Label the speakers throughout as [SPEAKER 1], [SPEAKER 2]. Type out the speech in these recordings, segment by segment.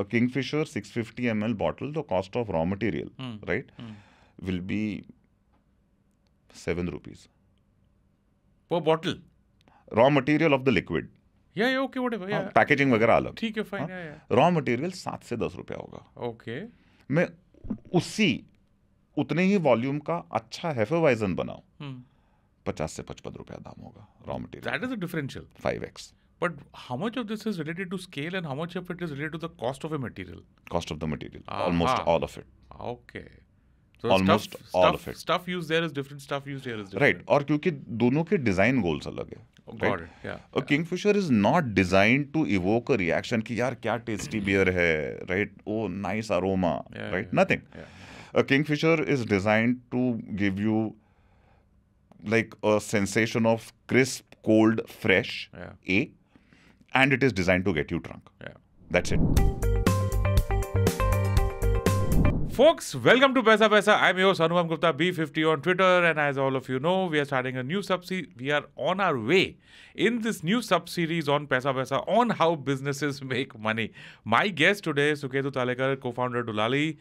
[SPEAKER 1] a Kingfisher 650 ml bottle, the cost of raw material, right, will be 7 rupees.
[SPEAKER 2] Per bottle?
[SPEAKER 1] Raw material of the liquid.
[SPEAKER 2] Yeah, okay, whatever. Yeah.
[SPEAKER 1] Packaging वगैरह अलग.
[SPEAKER 2] ठीक है, fine.
[SPEAKER 1] Raw material 7 से 10 रुपया होगा.
[SPEAKER 2] Okay.
[SPEAKER 1] मैं उतने ही volume का अच्छा हेफेवाइजन बनाऊं, 50 से 55 रुपया दाम होगा raw material.
[SPEAKER 2] That is the differential.
[SPEAKER 1] 5x.
[SPEAKER 2] But how much of this is related to scale and how much of it is related to the cost of a material?
[SPEAKER 1] Cost of the material. Almost all of it.
[SPEAKER 2] Okay. So
[SPEAKER 1] Almost all of it.
[SPEAKER 2] Stuff used there is different, stuff used here is different.
[SPEAKER 1] Right. और क्योंकि दोनों के design goals अलग है.
[SPEAKER 2] Got it. Yeah.
[SPEAKER 1] A Kingfisher is not designed to evoke a reaction कि यार क्या tasty beer है, right? Oh, nice aroma, right? Nothing. A Kingfisher is designed to give you like a sensation of crisp, cold, fresh, and it is designed to get you drunk.
[SPEAKER 2] Yeah.
[SPEAKER 1] That's it.
[SPEAKER 2] Folks, welcome to Paisa Paisa. I'm your host Anupam Gupta, B50 on Twitter, and as all of you know, we are starting a new sub-series. We are on our way in this new sub-series on Paisa Paisa on how businesses make money. My guest today, Suketu Talekar, co-founder Dulali.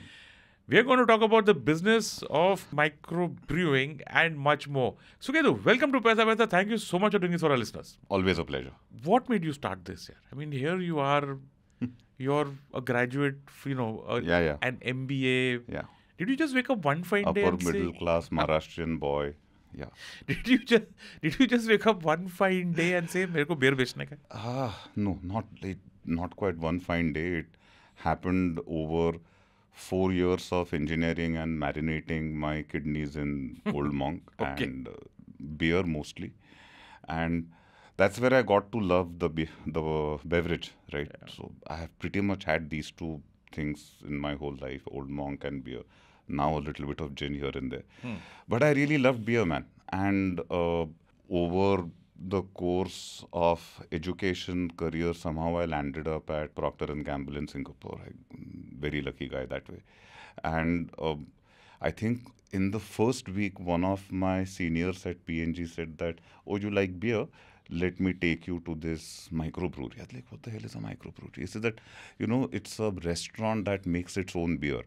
[SPEAKER 2] We are going to talk about the business of microbrewing and much more. Suketu, welcome to Paisa Paisa. Thank you so much for doing this for our listeners.
[SPEAKER 1] Always a pleasure.
[SPEAKER 2] What made you start this year? I mean, here you are... You're a graduate, an MBA.
[SPEAKER 1] Yeah.
[SPEAKER 2] Did you just wake up one fine day and
[SPEAKER 1] say... Upper middle class Maharashtrian boy. Yeah.
[SPEAKER 2] Did you just wake up one fine day and say, "मेरे को beer बेचने का"?
[SPEAKER 1] No, not quite one fine day. It happened over 4 years of engineering and marinating my kidneys in Old Monk and beer mostly, and that's where I got to love the beverage, right? Yeah. So I have pretty much had these two things in my whole life, Old Monk and beer. Now a little bit of gin here and there. But I really loved beer, man. And over the course of education, career, somehow I landed up at Procter & Gamble in Singapore. Very lucky guy that way. And I think in the first week, one of my seniors at P&G said that, "Oh, you like beer? Let me take you to this microbrewery." I was like, what the hell is a microbrewery? He said that, it's a restaurant that makes its own beer.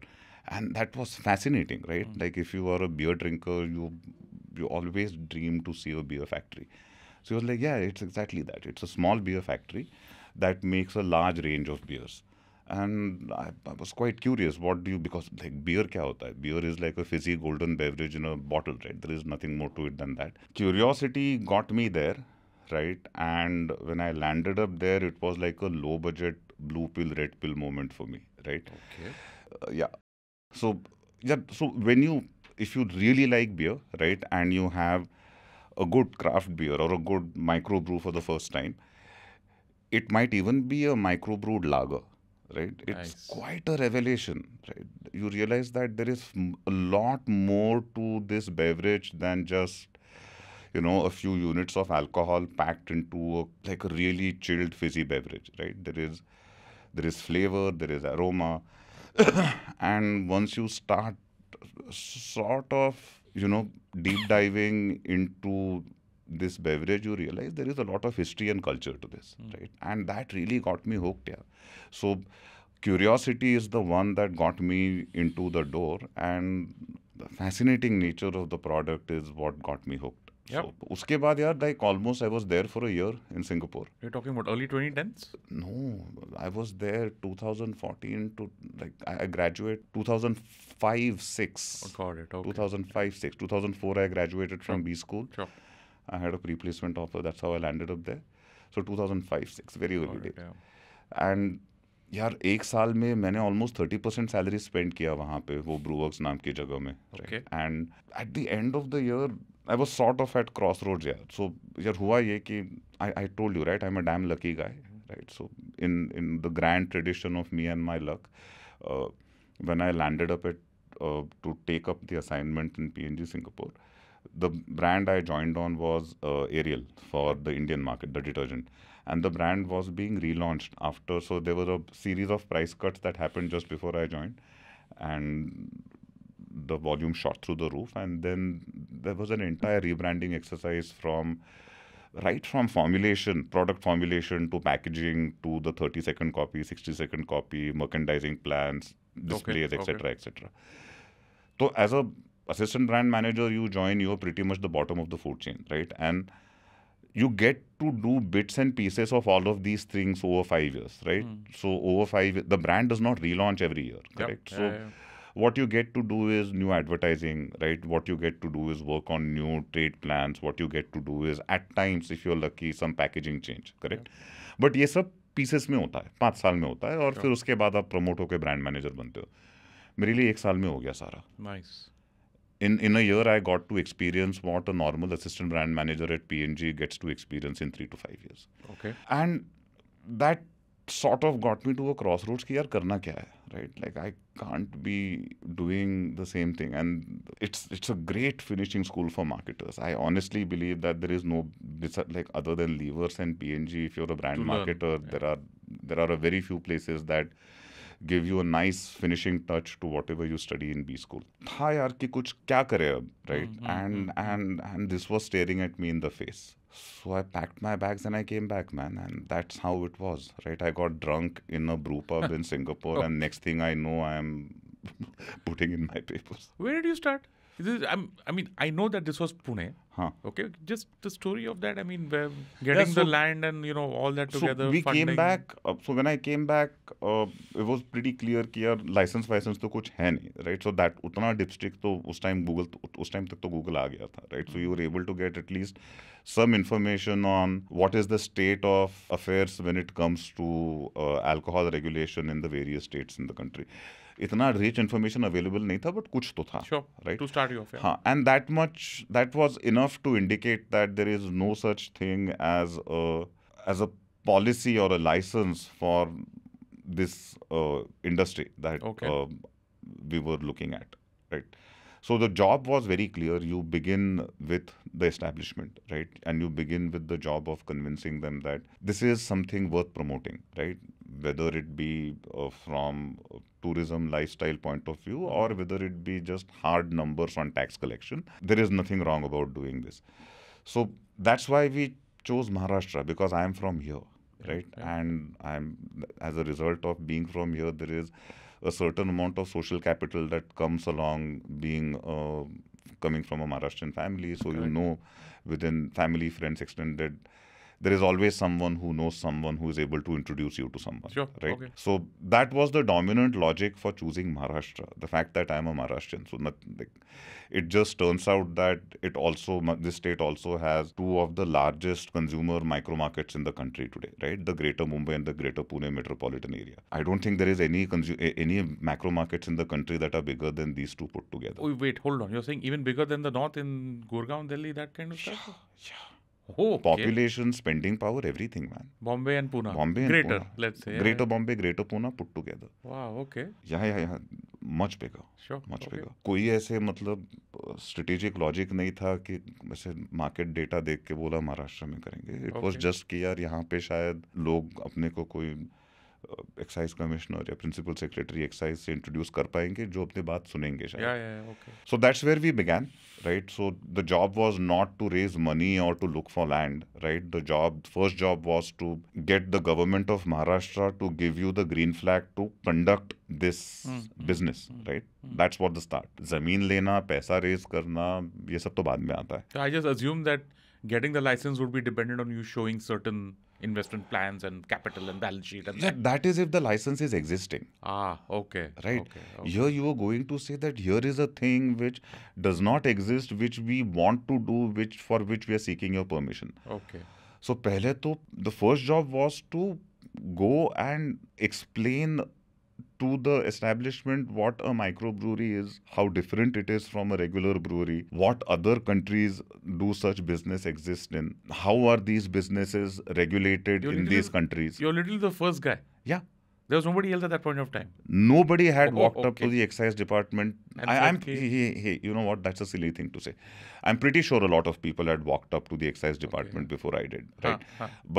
[SPEAKER 1] And that was fascinating, right? Like if you are a beer drinker, you always dream to see a beer factory. So he was like, yeah, it's exactly that. It's a small beer factory that makes a large range of beers. And I was quite curious, because like beer kya hota hai? Beer is like a fizzy golden beverage in a bottle, right? There is nothing more to it than that. Curiosity got me there. Right, and when I landed up there, it was like a low-budget blue pill, red pill moment for me. Right? Okay. So if you really like beer, right, and you have a good craft beer or a good microbrew for the first time, it might even be a microbrewed lager. Right? It's quite a revelation. Right? You realize that there is a lot more to this beverage than just a few units of alcohol packed into a really chilled fizzy beverage, right? There is flavor, there is aroma, and once you start sort of, deep diving into this beverage, you realize there is a lot of history and culture to this, right? And that really got me hooked, yeah. So curiosity is the one that got me into the door, and the fascinating nature of the product is what got me hooked.
[SPEAKER 2] Yep.
[SPEAKER 1] So, उसके बाद यार almost I was there for a year in Singapore.
[SPEAKER 2] You're talking about early 2010s?
[SPEAKER 1] No, I was there 2014 to I graduated 2005-06.
[SPEAKER 2] Oh, got it. Okay.
[SPEAKER 1] 2005-06. 2004 I graduated from B school.
[SPEAKER 2] Sure.
[SPEAKER 1] I had a pre-placement offer. That's how I landed up there. So 2005-06, very early days. Yeah. And यार एक साल में मैंने almost 30% salary spend किया वहाँ पे वो Brewworks नाम की जगह में.
[SPEAKER 2] Okay.
[SPEAKER 1] And at the end of the year, I was sort of at crossroads, yeah. So यार हुआ ये कि I told you, right, I'm a damn lucky guy, right? So in the grand tradition of me and my luck, when I landed up at to take up the assignment in P&G Singapore, the brand I joined on was Ariel for the Indian market, the detergent. And the brand was being relaunched after, so there was a series of price cuts that happened just before I joined, and the volume shot through the roof. And then there was an entire rebranding exercise from right from formulation, product formulation, to packaging, to the 30-second copy, 60-second copy, merchandising plans, displays, etc., etc. So as a assistant brand manager, you join, you're pretty much the bottom of the food chain, right? And you get to do bits and pieces of all of these things over 5 years, right? So over 5, the brand does not relaunch every year, correct? So what you get to do is new advertising, right? What you get to do is work on new trade plans. What you get to do is, at times, if you're lucky, some packaging change, correct? But ये सब pieces में होता है, 5 साल में होता है, और फिर उसके बाद आप प्रमोट होकर ब्रांड मैनेजर बनते हो. मेरे लिए 1 साल में हो गया सारा.
[SPEAKER 2] Nice.
[SPEAKER 1] In a year, I got to experience what a normal assistant brand manager at P&G gets to experience in 3 to 5 years.
[SPEAKER 2] Okay.
[SPEAKER 1] And that sort of got me to a crossroads कि यार करना क्या है, right? Like I can't be doing the same thing, and it's a great finishing school for marketers. I honestly believe that there is no, like, other than Levers and P&G, if you're a brand marketer, there are a very few places that give you a nice finishing touch to whatever you study in B school. था यार कि कुछ क्या करे अब, right? And this was staring at me in the face. So I packed my bags and I came back, man, and that's how it was, right? I got drunk in a brew pub in Singapore, and next thing I know, I am putting in my papers.
[SPEAKER 2] Where did you start? I mean, I know that this was Pune.
[SPEAKER 1] Huh.
[SPEAKER 2] Okay, just the story of that. I mean, getting the land and all that together.
[SPEAKER 1] So we
[SPEAKER 2] funding.
[SPEAKER 1] came back. So when I came back, it was pretty clear कि यार license तो कुछ है नहीं, right? So that उतना dipstick तो उस time तक तो Google आ गया था, right? So you were able to get at least some information on what is the state of affairs when it comes to alcohol regulation in the various states in the country. इतना rich information available नहीं था, but कुछ तो था,
[SPEAKER 2] sure,
[SPEAKER 1] right?
[SPEAKER 2] To start you off, yeah.
[SPEAKER 1] हाँ, and that was enough to indicate that there is no such thing as a policy or a license for this industry that we were looking at, right? So the job was very clear. You begin with the establishment, right? And you begin with the job of convincing them that this is something worth promoting, right? Whether it be from a tourism lifestyle point of view, or whether it be just hard numbers on tax collection, there is nothing wrong about doing this. So that's why we chose Maharashtra, because I am from here, right? Yeah. And as a result of being from here, there is a certain amount of social capital that comes along being coming from a Maharashtrian family. So within family, friends, extended, there is always someone who knows someone who is able to introduce you to someone,
[SPEAKER 2] sure,
[SPEAKER 1] right? So that was the dominant logic for choosing Maharashtra, the fact that I am a Maharashtrian. So it just turns out that this state also has 2 of the largest consumer micro markets in the country today, right? The Greater Mumbai and the Greater Pune metropolitan area. I don't think there is any macro markets in the country that are bigger than these 2 put together.
[SPEAKER 2] Oh, wait, hold on. You're saying even bigger than the north in Gurgaon, Delhi, that kind of stuff?
[SPEAKER 1] Yeah.
[SPEAKER 2] Oh, okay.
[SPEAKER 1] Population, spending power, everything, man.
[SPEAKER 2] Bombay and Pune.
[SPEAKER 1] Greater,
[SPEAKER 2] Pune. Let's say.
[SPEAKER 1] Greater Bombay, Greater Pune put together.
[SPEAKER 2] Wow, okay.
[SPEAKER 1] Yeah. Much bigger.
[SPEAKER 2] Sure.
[SPEAKER 1] Much bigger. कोई ऐसे मतलब strategic logic नहीं था कि वैसे market data देख के बोला महाराष्ट्र में करेंगे. It was just कि यार यहाँ पे शायद लोग अपने को कोई एक्साइज कमिश्नर या प्रिंसिपल सेक्रेटरी एक्साइज से इंट्रोड्यूस कर पाएंगे जो अपनी बात सुनेंगे शायद. So that's where we began, right? So the job was not to raise money or to look for land, right? The first job was to get the government of Maharashtra to give you the green flag to conduct this business, right? That's what the start. जमीन लेना, पैसा raise करना, ये सब तो बाद में आता है.
[SPEAKER 2] I just assume that getting the license would be dependent on you showing certain investment plans and capital and balance sheet. And
[SPEAKER 1] that is if the license is existing.
[SPEAKER 2] Okay.
[SPEAKER 1] Right. Okay. Here you are going to say that here is a thing which does not exist, which we want to do, for which we are seeking your permission.
[SPEAKER 2] Okay.
[SPEAKER 1] So pehle to the first job was to go and explain to the establishment what a microbrewery is, how different it is from a regular brewery, what other countries do such business exist in, how are these businesses regulated in these countries.
[SPEAKER 2] You're literally the first guy.
[SPEAKER 1] Yeah.
[SPEAKER 2] There was nobody else at that point of time.
[SPEAKER 1] Nobody had walked up to the excise department. Hey, you know what? That's a silly thing to say. I'm pretty sure a lot of people had walked up to the excise department before I did, right?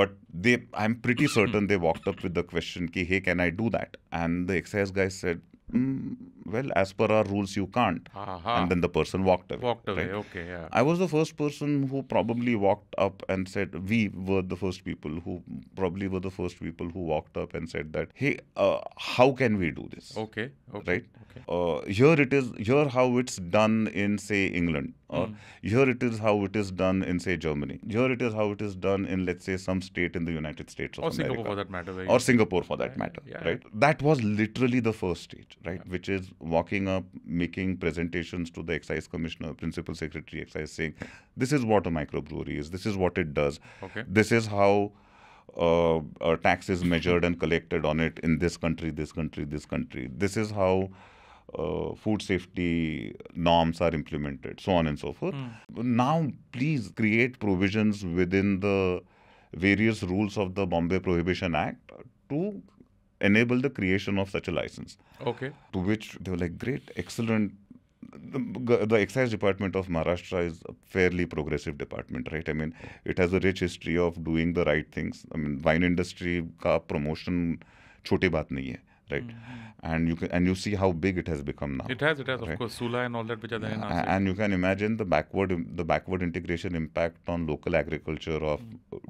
[SPEAKER 1] But I'm pretty certain they walked up with the question, ki, hey, can I do that? And the excise guy said, well, as per our rules, you can't.
[SPEAKER 2] Aha.
[SPEAKER 1] And then the person walked away.
[SPEAKER 2] Walked away.
[SPEAKER 1] right?
[SPEAKER 2] Okay, yeah.
[SPEAKER 1] I was the first person who probably walked up and said, we were the first people who probably were the first people who walked up and said that, hey, how can we do this?
[SPEAKER 2] Okay. Okay.
[SPEAKER 1] Right?
[SPEAKER 2] Okay.
[SPEAKER 1] Here how it's done in, say, England, or here it is how it is done in, say, Germany. Here it is how it is done in, let's say, some state in the United States of
[SPEAKER 2] Or
[SPEAKER 1] America.
[SPEAKER 2] Singapore for that matter.
[SPEAKER 1] Or Singapore for that matter,
[SPEAKER 2] yeah.
[SPEAKER 1] right? That was literally the first stage, right? Which is walking up, making presentations to the excise commissioner, principal secretary excise, saying, this is what a microbrewery is, this is what it does,
[SPEAKER 2] Okay.
[SPEAKER 1] this is how tax is measured and collected on it in this country, this country, this country. This is how food safety norms are implemented, so on and so forth. Now, please create provisions within the various rules of the Bombay Prohibition Act to enable the creation of such a license.
[SPEAKER 2] Okay.
[SPEAKER 1] To which they were like, great, excellent. The excise department of Maharashtra is a fairly progressive department, right? I mean, it has a rich history of doing the right things. I mean, wine industry ka promotion छोटी बात नहीं है, right? And you see how big it has become now.
[SPEAKER 2] It has, of
[SPEAKER 1] right?
[SPEAKER 2] course, Sula and all that which are there in our side.
[SPEAKER 1] And you can imagine the backward integration impact on local agriculture of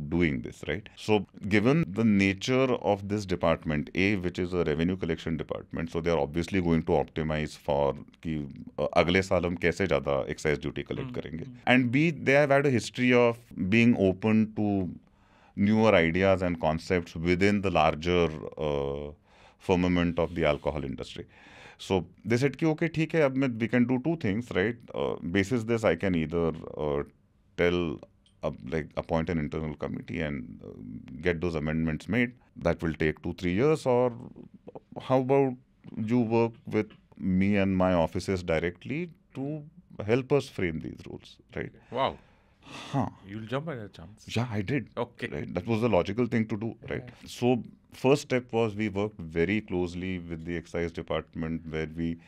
[SPEAKER 1] doing this, right? So given the nature of this department, A, which is a revenue collection department, so they are obviously going to optimize for कि अगले साल हम कैसे ज़्यादा excise duty collect करेंगे. And B, they have had a history of being open to newer ideas and concepts within the larger firmament of the alcohol industry. So they said कि okay, ठीक है, अब we can do two things, right? Basis this, I can either appoint an internal committee and get those amendments made. That will take 2-3 years. Or how about you work with me and my offices directly to help us frame these rules, right?
[SPEAKER 2] Wow.
[SPEAKER 1] Huh.
[SPEAKER 2] You'll jump at that chance.
[SPEAKER 1] Yeah, I did.
[SPEAKER 2] Okay.
[SPEAKER 1] Right? That was the logical thing to do, right? So first step was we worked very closely with the excise department, where we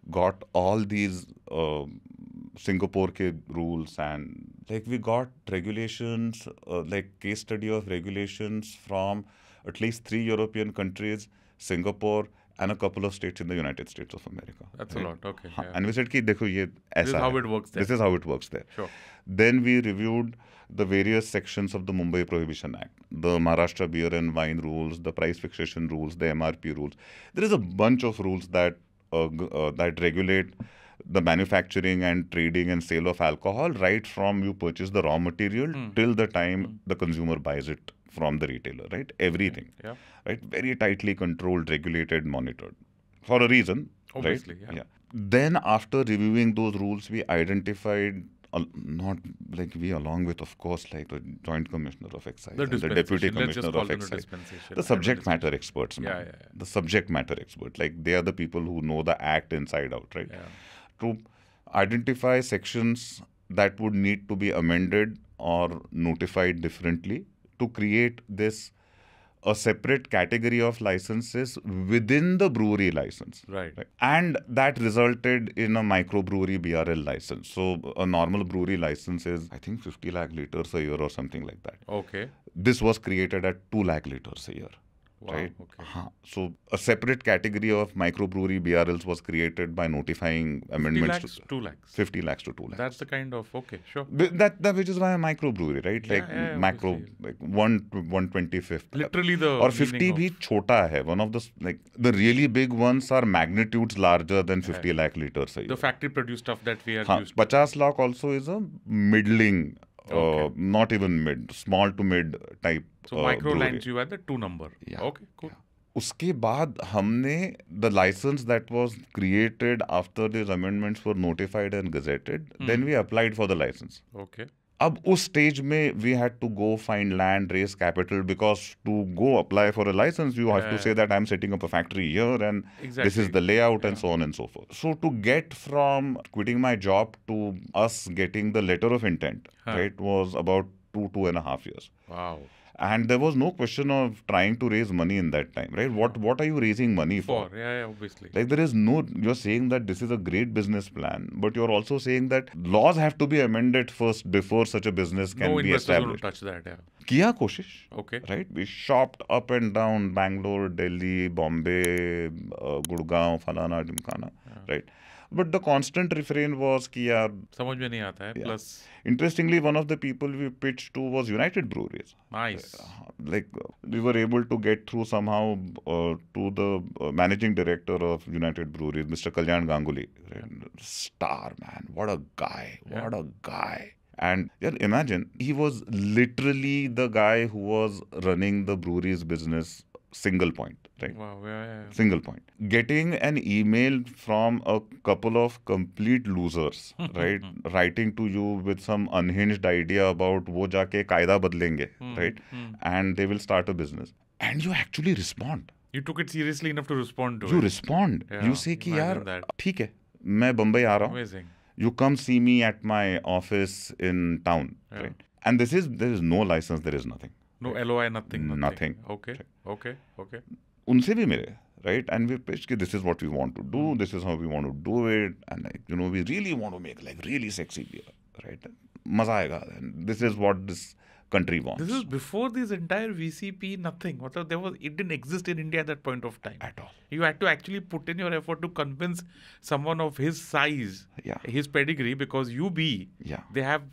[SPEAKER 1] got all these Singapore ke rules, and like we got regulations, like case study of regulations from at least 3 European countries, Singapore, and a couple of states in the United States of America.
[SPEAKER 2] That's right? A lot. Okay. Yeah.
[SPEAKER 1] And we said कि देखो ये ऐसा
[SPEAKER 2] This is how it works there.
[SPEAKER 1] This is how it works there.
[SPEAKER 2] Sure.
[SPEAKER 1] Then we reviewed the various sections of the Mumbai Prohibition Act, the Maharashtra beer and wine rules, the price fixation rules, the MRP rules. There is a bunch of rules that that regulate the manufacturing and trading and sale of alcohol, right from you purchase the raw material till the time the consumer buys it from the retailer, right? Everything.
[SPEAKER 2] Yeah.
[SPEAKER 1] Right? Very tightly controlled, regulated, monitored. For a reason.
[SPEAKER 2] Obviously,
[SPEAKER 1] right?
[SPEAKER 2] yeah.
[SPEAKER 1] Then after reviewing those rules, we identified, not like we, along with, of course, like the Joint Commissioner of Excise,
[SPEAKER 2] The
[SPEAKER 1] and the Deputy
[SPEAKER 2] Let's just
[SPEAKER 1] Commissioner
[SPEAKER 2] call
[SPEAKER 1] of
[SPEAKER 2] them the
[SPEAKER 1] Excise,
[SPEAKER 2] dispensation.
[SPEAKER 1] the subject matter experts, man.
[SPEAKER 2] Yeah.
[SPEAKER 1] The subject matter expert. Like they are the people who know the act inside out, right?
[SPEAKER 2] Yeah.
[SPEAKER 1] To identify sections that would need to be amended or notified differently to create a separate category of licenses within the brewery license.
[SPEAKER 2] Right.
[SPEAKER 1] And that resulted in a microbrewery BRL license. So a normal brewery license is, I think, 50 lakh liters a year or something like that.
[SPEAKER 2] Okay.
[SPEAKER 1] This was created at 2 lakh liters a year.
[SPEAKER 2] Wow.
[SPEAKER 1] Right?
[SPEAKER 2] Okay.
[SPEAKER 1] So a separate category of microbrewery BRLs was created by notifying amendments
[SPEAKER 2] 50 lakhs, 2 lakhs.
[SPEAKER 1] 50 lakhs to 2 lakhs.
[SPEAKER 2] That's the kind of, okay, sure.
[SPEAKER 1] That which is why a microbrewery, right? Like macro,
[SPEAKER 2] obviously.
[SPEAKER 1] like 1/125th.
[SPEAKER 2] Literally the
[SPEAKER 1] Or 50
[SPEAKER 2] meaning
[SPEAKER 1] bhi chota hai. One of the, like, the really big ones are magnitudes larger than 50 lakh liters a year.
[SPEAKER 2] The factory produced stuff that we are used
[SPEAKER 1] 50 lakh also is a middling,
[SPEAKER 2] Okay.
[SPEAKER 1] not even mid, small to mid type.
[SPEAKER 2] So micro
[SPEAKER 1] brewery.
[SPEAKER 2] lines you had the 2 number.
[SPEAKER 1] Yeah.
[SPEAKER 2] Okay, cool.
[SPEAKER 1] उसके बाद हमने the license that was created after these amendments were notified and gazetted, then we applied for the license.
[SPEAKER 2] Okay.
[SPEAKER 1] अब उस stage में we had to go find land, raise capital, because to go apply for a license you have to say that I'm setting up a factory here and this is the layout and so on and so forth. So to get from quitting my job to us getting the letter of intent, right, was about 2.5 years.
[SPEAKER 2] Wow.
[SPEAKER 1] And there was no question of trying to raise money in that time, right? What are you raising money for?
[SPEAKER 2] Yeah, obviously.
[SPEAKER 1] Like there is no, you're saying that this is a great business plan, but you're also saying that laws have to be amended first before such a business can be established.
[SPEAKER 2] No investors will touch that, yeah.
[SPEAKER 1] Kiya koshish.
[SPEAKER 2] Okay.
[SPEAKER 1] Right? We shopped up and down Bangalore, Delhi, Bombay, Gurgaon, Falana, Dimkana, right? But the constant refrain was कि यार
[SPEAKER 2] समझ में नहीं आता है. Plus,
[SPEAKER 1] interestingly, one of the people we pitched to was United Breweries.
[SPEAKER 2] Nice.
[SPEAKER 1] Like we were able to get through somehow to the managing director of United Breweries, Mr. Kalyan Ganguly. Right? Star man, what a guy! What a guy! And imagine, he was literally the guy who was running the breweries business single point, right?
[SPEAKER 2] Wow, yeah.
[SPEAKER 1] Single point. Getting an email from a couple of complete losers, right? Writing to you with some unhinged idea about wo jaake kaida badlenge, right? And they will start a business. And you actually respond.
[SPEAKER 2] You took it seriously enough to respond to it.
[SPEAKER 1] You respond.
[SPEAKER 2] Yeah,
[SPEAKER 1] you say कि यार ठीक है, मैं बम्बई आ रहा हूँ.
[SPEAKER 2] Amazing.
[SPEAKER 1] You come see me at my office in town, right? And there is no license, there is nothing.
[SPEAKER 2] No LOI, nothing.
[SPEAKER 1] Nothing.
[SPEAKER 2] Okay.
[SPEAKER 1] Unse bhi mere, right? And we pitched that this is what we want to do, this is how we want to do it, and like, you know, we really want to make like really sexy beer, right? Maza aayega. And this is what this country wants.
[SPEAKER 2] This is before this entire VCP, nothing. It didn't exist in India at that point of time.
[SPEAKER 1] At all.
[SPEAKER 2] You had to actually put in your effort to convince someone of his size, his pedigree, because they have,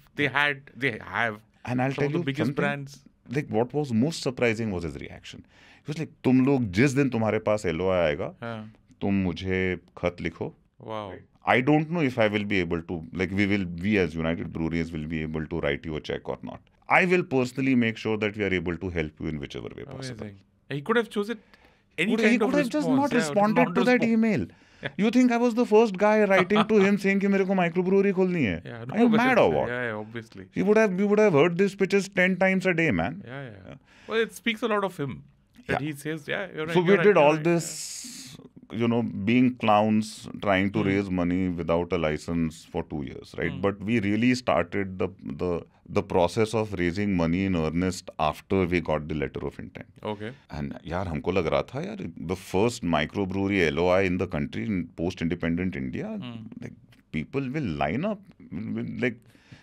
[SPEAKER 1] and I'll
[SPEAKER 2] some
[SPEAKER 1] tell
[SPEAKER 2] of the
[SPEAKER 1] you
[SPEAKER 2] biggest brands.
[SPEAKER 1] Like what was most surprising was his reaction. He was like, तुम लोग जिस दिन तुम्हारे पास LOI आएगा, तुम मुझे खत लिखो.
[SPEAKER 2] Wow.
[SPEAKER 1] I don't know if I will be able to, like we as United Breweries will be able to write you a check or not. I will personally make sure that we are able to help you in whichever way possible.
[SPEAKER 2] He could have chosen any
[SPEAKER 1] He
[SPEAKER 2] kind of
[SPEAKER 1] could have
[SPEAKER 2] response.
[SPEAKER 1] just not responded to that email. You think I was the first guy writing to him saying कि मेरे को microbrewery खोलनी है? Are you mad or what?
[SPEAKER 2] Yeah, obviously.
[SPEAKER 1] We would have heard these pitches 10 times a day, man.
[SPEAKER 2] Yeah. Well, it speaks a lot of him. That he says, you're right.
[SPEAKER 1] So we did all this, you know, being clowns, trying to raise money without a license for 2 years, right? But we really started the process of raising money in earnest after we got the letter of intent.
[SPEAKER 2] Okay.
[SPEAKER 1] And यार हमको लग रहा था यार the first microbrewery LOI in the country in post-independent India, like people will line up,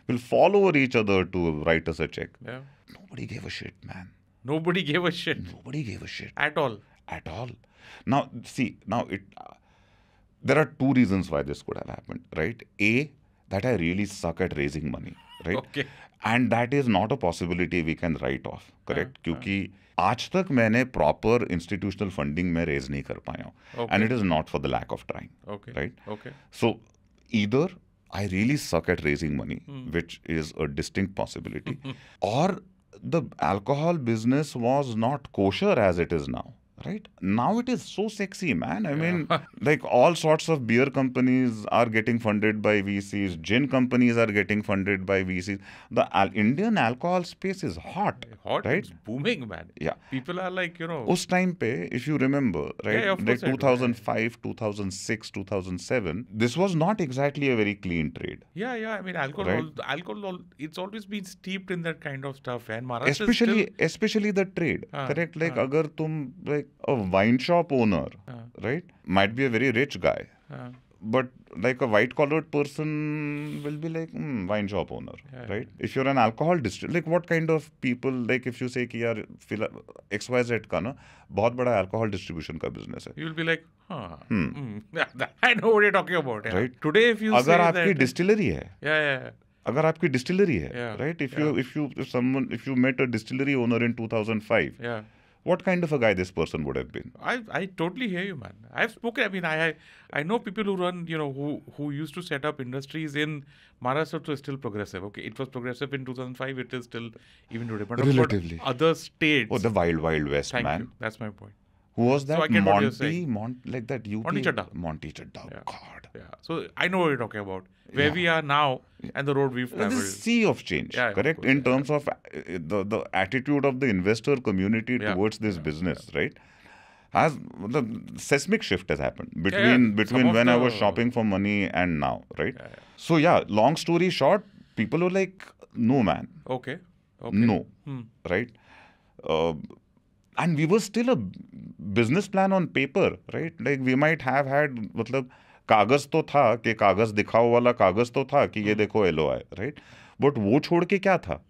[SPEAKER 1] will fall over each other to write us a check.
[SPEAKER 2] Yeah.
[SPEAKER 1] Nobody gave a shit, man.
[SPEAKER 2] Nobody gave a shit.
[SPEAKER 1] Nobody gave a shit.
[SPEAKER 2] At all.
[SPEAKER 1] Now, see, there are two reasons why this could have happened, right? A, that I really suck at raising money, right?
[SPEAKER 2] Okay.
[SPEAKER 1] And that is not a possibility we can write off, correct? क्योंकि आज तक मैंने proper institutional funding में raise नहीं कर पाया हूँ. And it is not for the lack of trying, right?
[SPEAKER 2] Okay.
[SPEAKER 1] So, either I really suck at raising money, which is a distinct possibility, or the alcohol business was not kosher as it is now. Right? Now it is so sexy, man. I mean, like all sorts of beer companies are getting funded by VCs. Gin companies are getting funded by VCs. The Indian alcohol space is hot.
[SPEAKER 2] Right?
[SPEAKER 1] It's
[SPEAKER 2] booming, man.
[SPEAKER 1] Yeah.
[SPEAKER 2] People are like, you know.
[SPEAKER 1] Us time pe, if you remember, right?
[SPEAKER 2] Yeah, of
[SPEAKER 1] like
[SPEAKER 2] course
[SPEAKER 1] 2005, 2006, 2007, this was not exactly a very clean trade.
[SPEAKER 2] Yeah. I mean, alcohol, it's always been steeped in that kind of stuff. And Maharashtra
[SPEAKER 1] especially the trade, correct? Like, agar tum, like, a wine shop owner, right, might be a very rich guy, but like a white collared person will be like wine shop owner, right? If you're an alcohol like what kind of people, like if you say कि यार XYZ का ना बहुत बड़ा alcohol distribution का business है,
[SPEAKER 2] you will be like, I know what you're talking about,
[SPEAKER 1] right?
[SPEAKER 2] Today if you
[SPEAKER 1] अगर
[SPEAKER 2] say
[SPEAKER 1] आपकी
[SPEAKER 2] that,
[SPEAKER 1] distillery है, अगर आपकी distillery है, right? If you met a distillery owner in 2005, what kind of a guy this person would have been?
[SPEAKER 2] I totally hear you, man. I've spoken. I mean, I know people who run, you know, who used to set up industries in Maharashtra. So it's still progressive. Okay, it was progressive in 2005. It is still even today. But
[SPEAKER 1] relatively,
[SPEAKER 2] other states.
[SPEAKER 1] Oh, the wild west,
[SPEAKER 2] Thank
[SPEAKER 1] man.
[SPEAKER 2] You. That's my point.
[SPEAKER 1] Who was that?
[SPEAKER 2] So I get what you're saying.
[SPEAKER 1] Like that UP?
[SPEAKER 2] Monty Chadha.
[SPEAKER 1] Monty Chadha. Yeah. God.
[SPEAKER 2] Yeah. So I know what you're talking about. Where we are now and the road we've traveled.
[SPEAKER 1] This sea of change, correct? In terms of the attitude of the investor community towards this business, right? As the seismic shift has happened between when I was shopping for money and now, right? So long story short, people were like, no, man.
[SPEAKER 2] Okay.
[SPEAKER 1] No, right? and we were still a business plan on paper, right? Like we might have had, मतलब कागज तो था कि कागज दिखाओ वाला कागज तो था कि ये देखो LOI, right? But वो छोड़ के क्या था?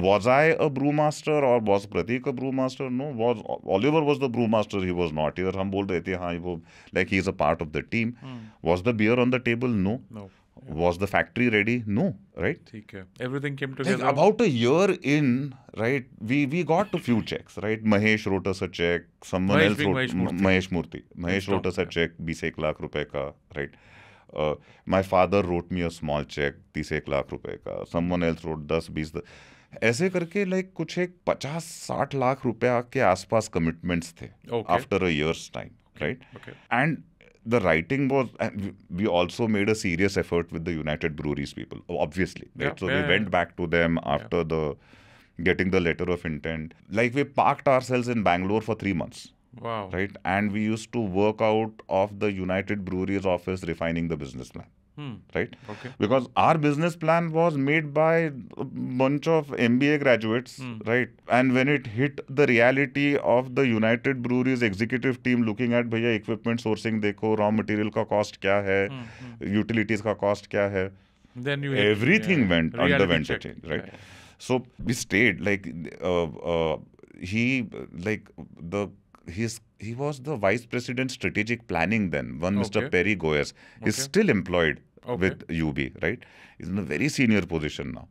[SPEAKER 1] Was I a brewmaster or was Pratik a brewmaster? No, was Oliver was the brewmaster, he was not here. हम बोल रहे थे हाँ वो like he is a part of the team. Was the beer on the table? No. Was the factory ready? No, right?
[SPEAKER 2] Okay. Everything came together.
[SPEAKER 1] Like about a year in, right, we got a few checks, right? Mahesh wrote us a check. Someone else wrote Mahesh Murthy. Mahesh wrote us a check, 20 lakh रुपए का, right? My father wrote me a small check, 30 lakh रुपए का. Someone else wrote 10-20. ऐसे करके like कुछ एक 50-60 लाख रुपया के आसपास commitments थे. After a year's time, right? And the writing was, and we also made a serious effort with the United Breweries people, obviously, right? So we went back to them after getting the letter of intent. Like we parked ourselves in Bangalore for 3 months.
[SPEAKER 2] Wow.
[SPEAKER 1] Right? And we used to work out of the United Breweries office refining the business plan. Right?
[SPEAKER 2] Okay.
[SPEAKER 1] Because our business plan was made by a bunch of MBA graduates, right? And when it hit the reality of the United Breweries executive team looking at भैया equipment sourcing देखो, raw material का cost क्या है, utilities का cost क्या है,
[SPEAKER 2] then
[SPEAKER 1] everything underwent a change, right?
[SPEAKER 2] Yeah.
[SPEAKER 1] So we stayed like he was the vice president strategic planning then, Mr. Perry Goyas. He's still employed with UB, right? He's in a very senior position now.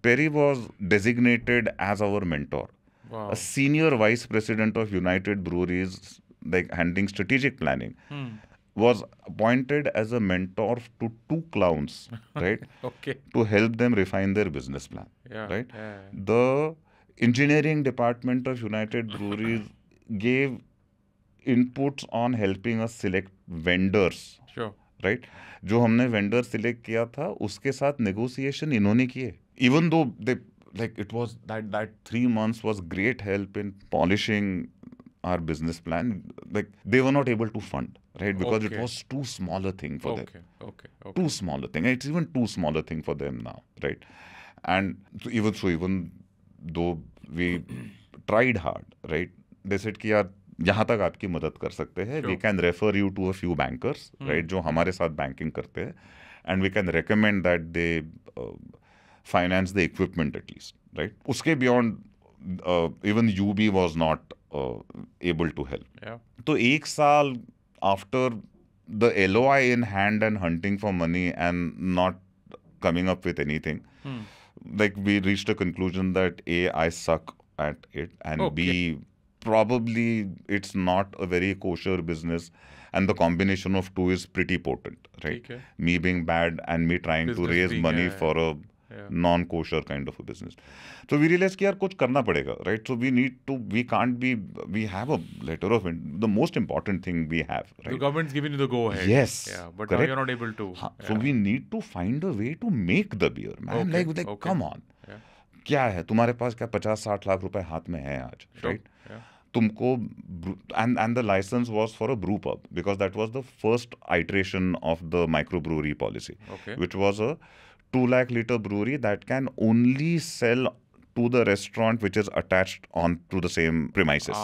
[SPEAKER 1] Perry was designated as our mentor.
[SPEAKER 2] Wow.
[SPEAKER 1] A senior vice president of United Breweries, like handling strategic planning, was appointed as a mentor to 2 clowns, right? To help them refine their business plan, right? The engineering department of United Breweries gave inputs on helping us select vendors, right? जो हमने vendor select किया था उसके साथ negotiation इन्होंने किए. Even though they like it was that 3 months was great help in polishing our business plan, like they were not able to fund, right? Because it was too small a thing for them. Too small a thing. It's even too small a thing for them now, right? And even though we tried hard, right? They said कि यार यहाँ तक आपकी मदद कर सकते हैं. We can refer you to a few bankers, right? जो हमारे साथ banking करते हैं, and we can recommend that they finance the equipment at least, right? उसके beyond even UB was not able to help. तो 1 साल after the LOI in hand and hunting for money and not coming up with anything, like we reached a conclusion that A, I suck at it, and B, probably it's not a very kosher business, and the combination of two is pretty potent, right? Me being bad and me trying to raise money for a non-kosher kind of a business. So we realized कि यार कुछ करना पड़ेगा, right? So we have a letter of intent. The most important thing we have, right?
[SPEAKER 2] The government's giving you the go ahead.
[SPEAKER 1] Yes.
[SPEAKER 2] Yeah, but now you're not able to.
[SPEAKER 1] So we need to find a way to make the beer, man. Like come on. क्या है तुम्हारे पास, क्या 50-60 लाख रुपए हाथ में है आज, right? तुमको and the license was for a brew pub because that was the first iteration of the microbrewery policy, which was a 2 lakh liter brewery that can only sell to the restaurant which is attached on to the same premises.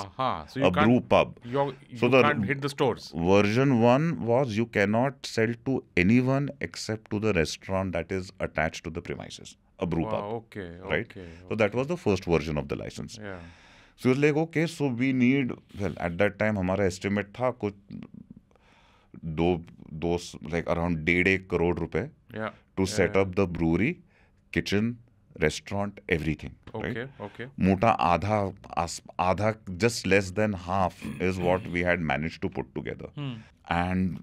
[SPEAKER 2] So a brew pub. You can't hit the stores.
[SPEAKER 1] Version 1 was you cannot sell to anyone except to the restaurant that is attached to the premises. A brew pub. Right? So that was the first version of the license. So it's like, okay, so we need, well, at that time हमारा estimate था कुछ like around 1.5 crore रुपए to set up the brewery, kitchen, restaurant, everything. Right? मोटा आधा, just less than half is what we had managed to put together. And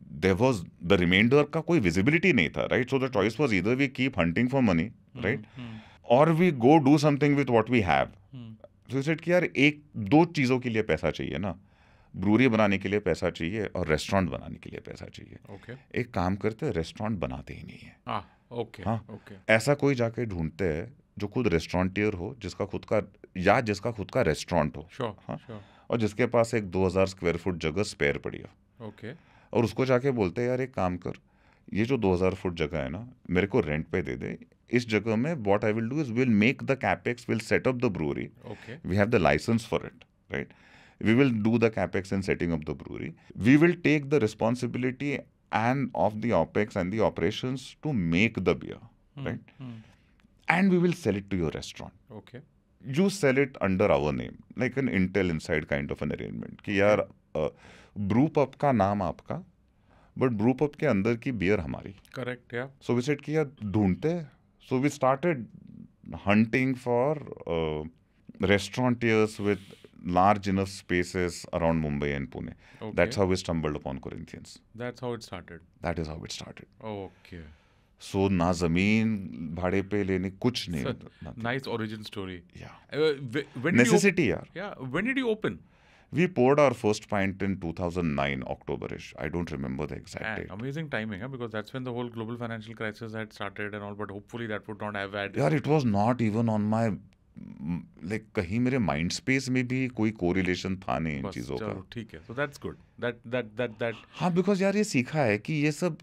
[SPEAKER 1] there was the remainder का कोई visibility नहीं था, right? So the choice was either we keep hunting for money, right? Or we go do something with what we have. So said कि यार 1-2 चीज़ों के लिए पैसा चाहिए ना, ब्रूरी बनाने के लिए पैसा चाहिए और रेस्टोरेंट बनाने के लिए पैसा चाहिए. एक काम करते हैं, रेस्टोरेंट बनाते ही नहीं है. ऐसा कोई जाके ढूंढते हैं जो खुद रेस्टोरेंटियर हो, जिसका खुद का रेस्टोरेंट हो, और जिसके पास एक 2000 स्क्वायर फुट जगह स्पेयर पड़ी हो. और उसको जाके बोलते हैं यार एक काम कर, ये जो 2000 फुट जगह है ना, मेरे को रेंट पे दे दे, इस जगह में what I will do is we'll make the capex, we'll set up the brewery.
[SPEAKER 2] Okay.
[SPEAKER 1] We have the license for it, right? We will do the capex in setting up the brewery. We will take the responsibility and of the opex and the operations to make the beer, right? And we will sell it to your restaurant.
[SPEAKER 2] Okay.
[SPEAKER 1] You sell it under our name, like an Intel Inside kind of an arrangement. कि यार brew pub का नाम आपका, but brew pub के अंदर की beer हमारी.
[SPEAKER 2] Correct. Yeah.
[SPEAKER 1] So we said कि यार ढूंढते हैं. So we started hunting for restaurateurs with large enough spaces around Mumbai and Pune.
[SPEAKER 2] Okay.
[SPEAKER 1] That's how we stumbled upon Corinthians.
[SPEAKER 2] That's how it started.
[SPEAKER 1] That is how it started.
[SPEAKER 2] Okay.
[SPEAKER 1] So ना जमीन भाड़े पे लेने कुछ नहीं.
[SPEAKER 2] Nice origin story.
[SPEAKER 1] Yeah.
[SPEAKER 2] When did
[SPEAKER 1] Necessity यार.
[SPEAKER 2] Yeah. When did you open?
[SPEAKER 1] We poured our first pint in 2009, October-ish. I don't remember the exact date.
[SPEAKER 2] Amazing timing, huh? Because that's when the whole global financial crisis had started and all. But hopefully that would not have had.
[SPEAKER 1] यार, it was not even on my like कहीं मेरे mind space में भी कोई correlation था नहीं इन चीजों का.
[SPEAKER 2] ठीक है. So that's good. That.
[SPEAKER 1] हाँ, बिकॉज यार ये सीखा है कि ये सब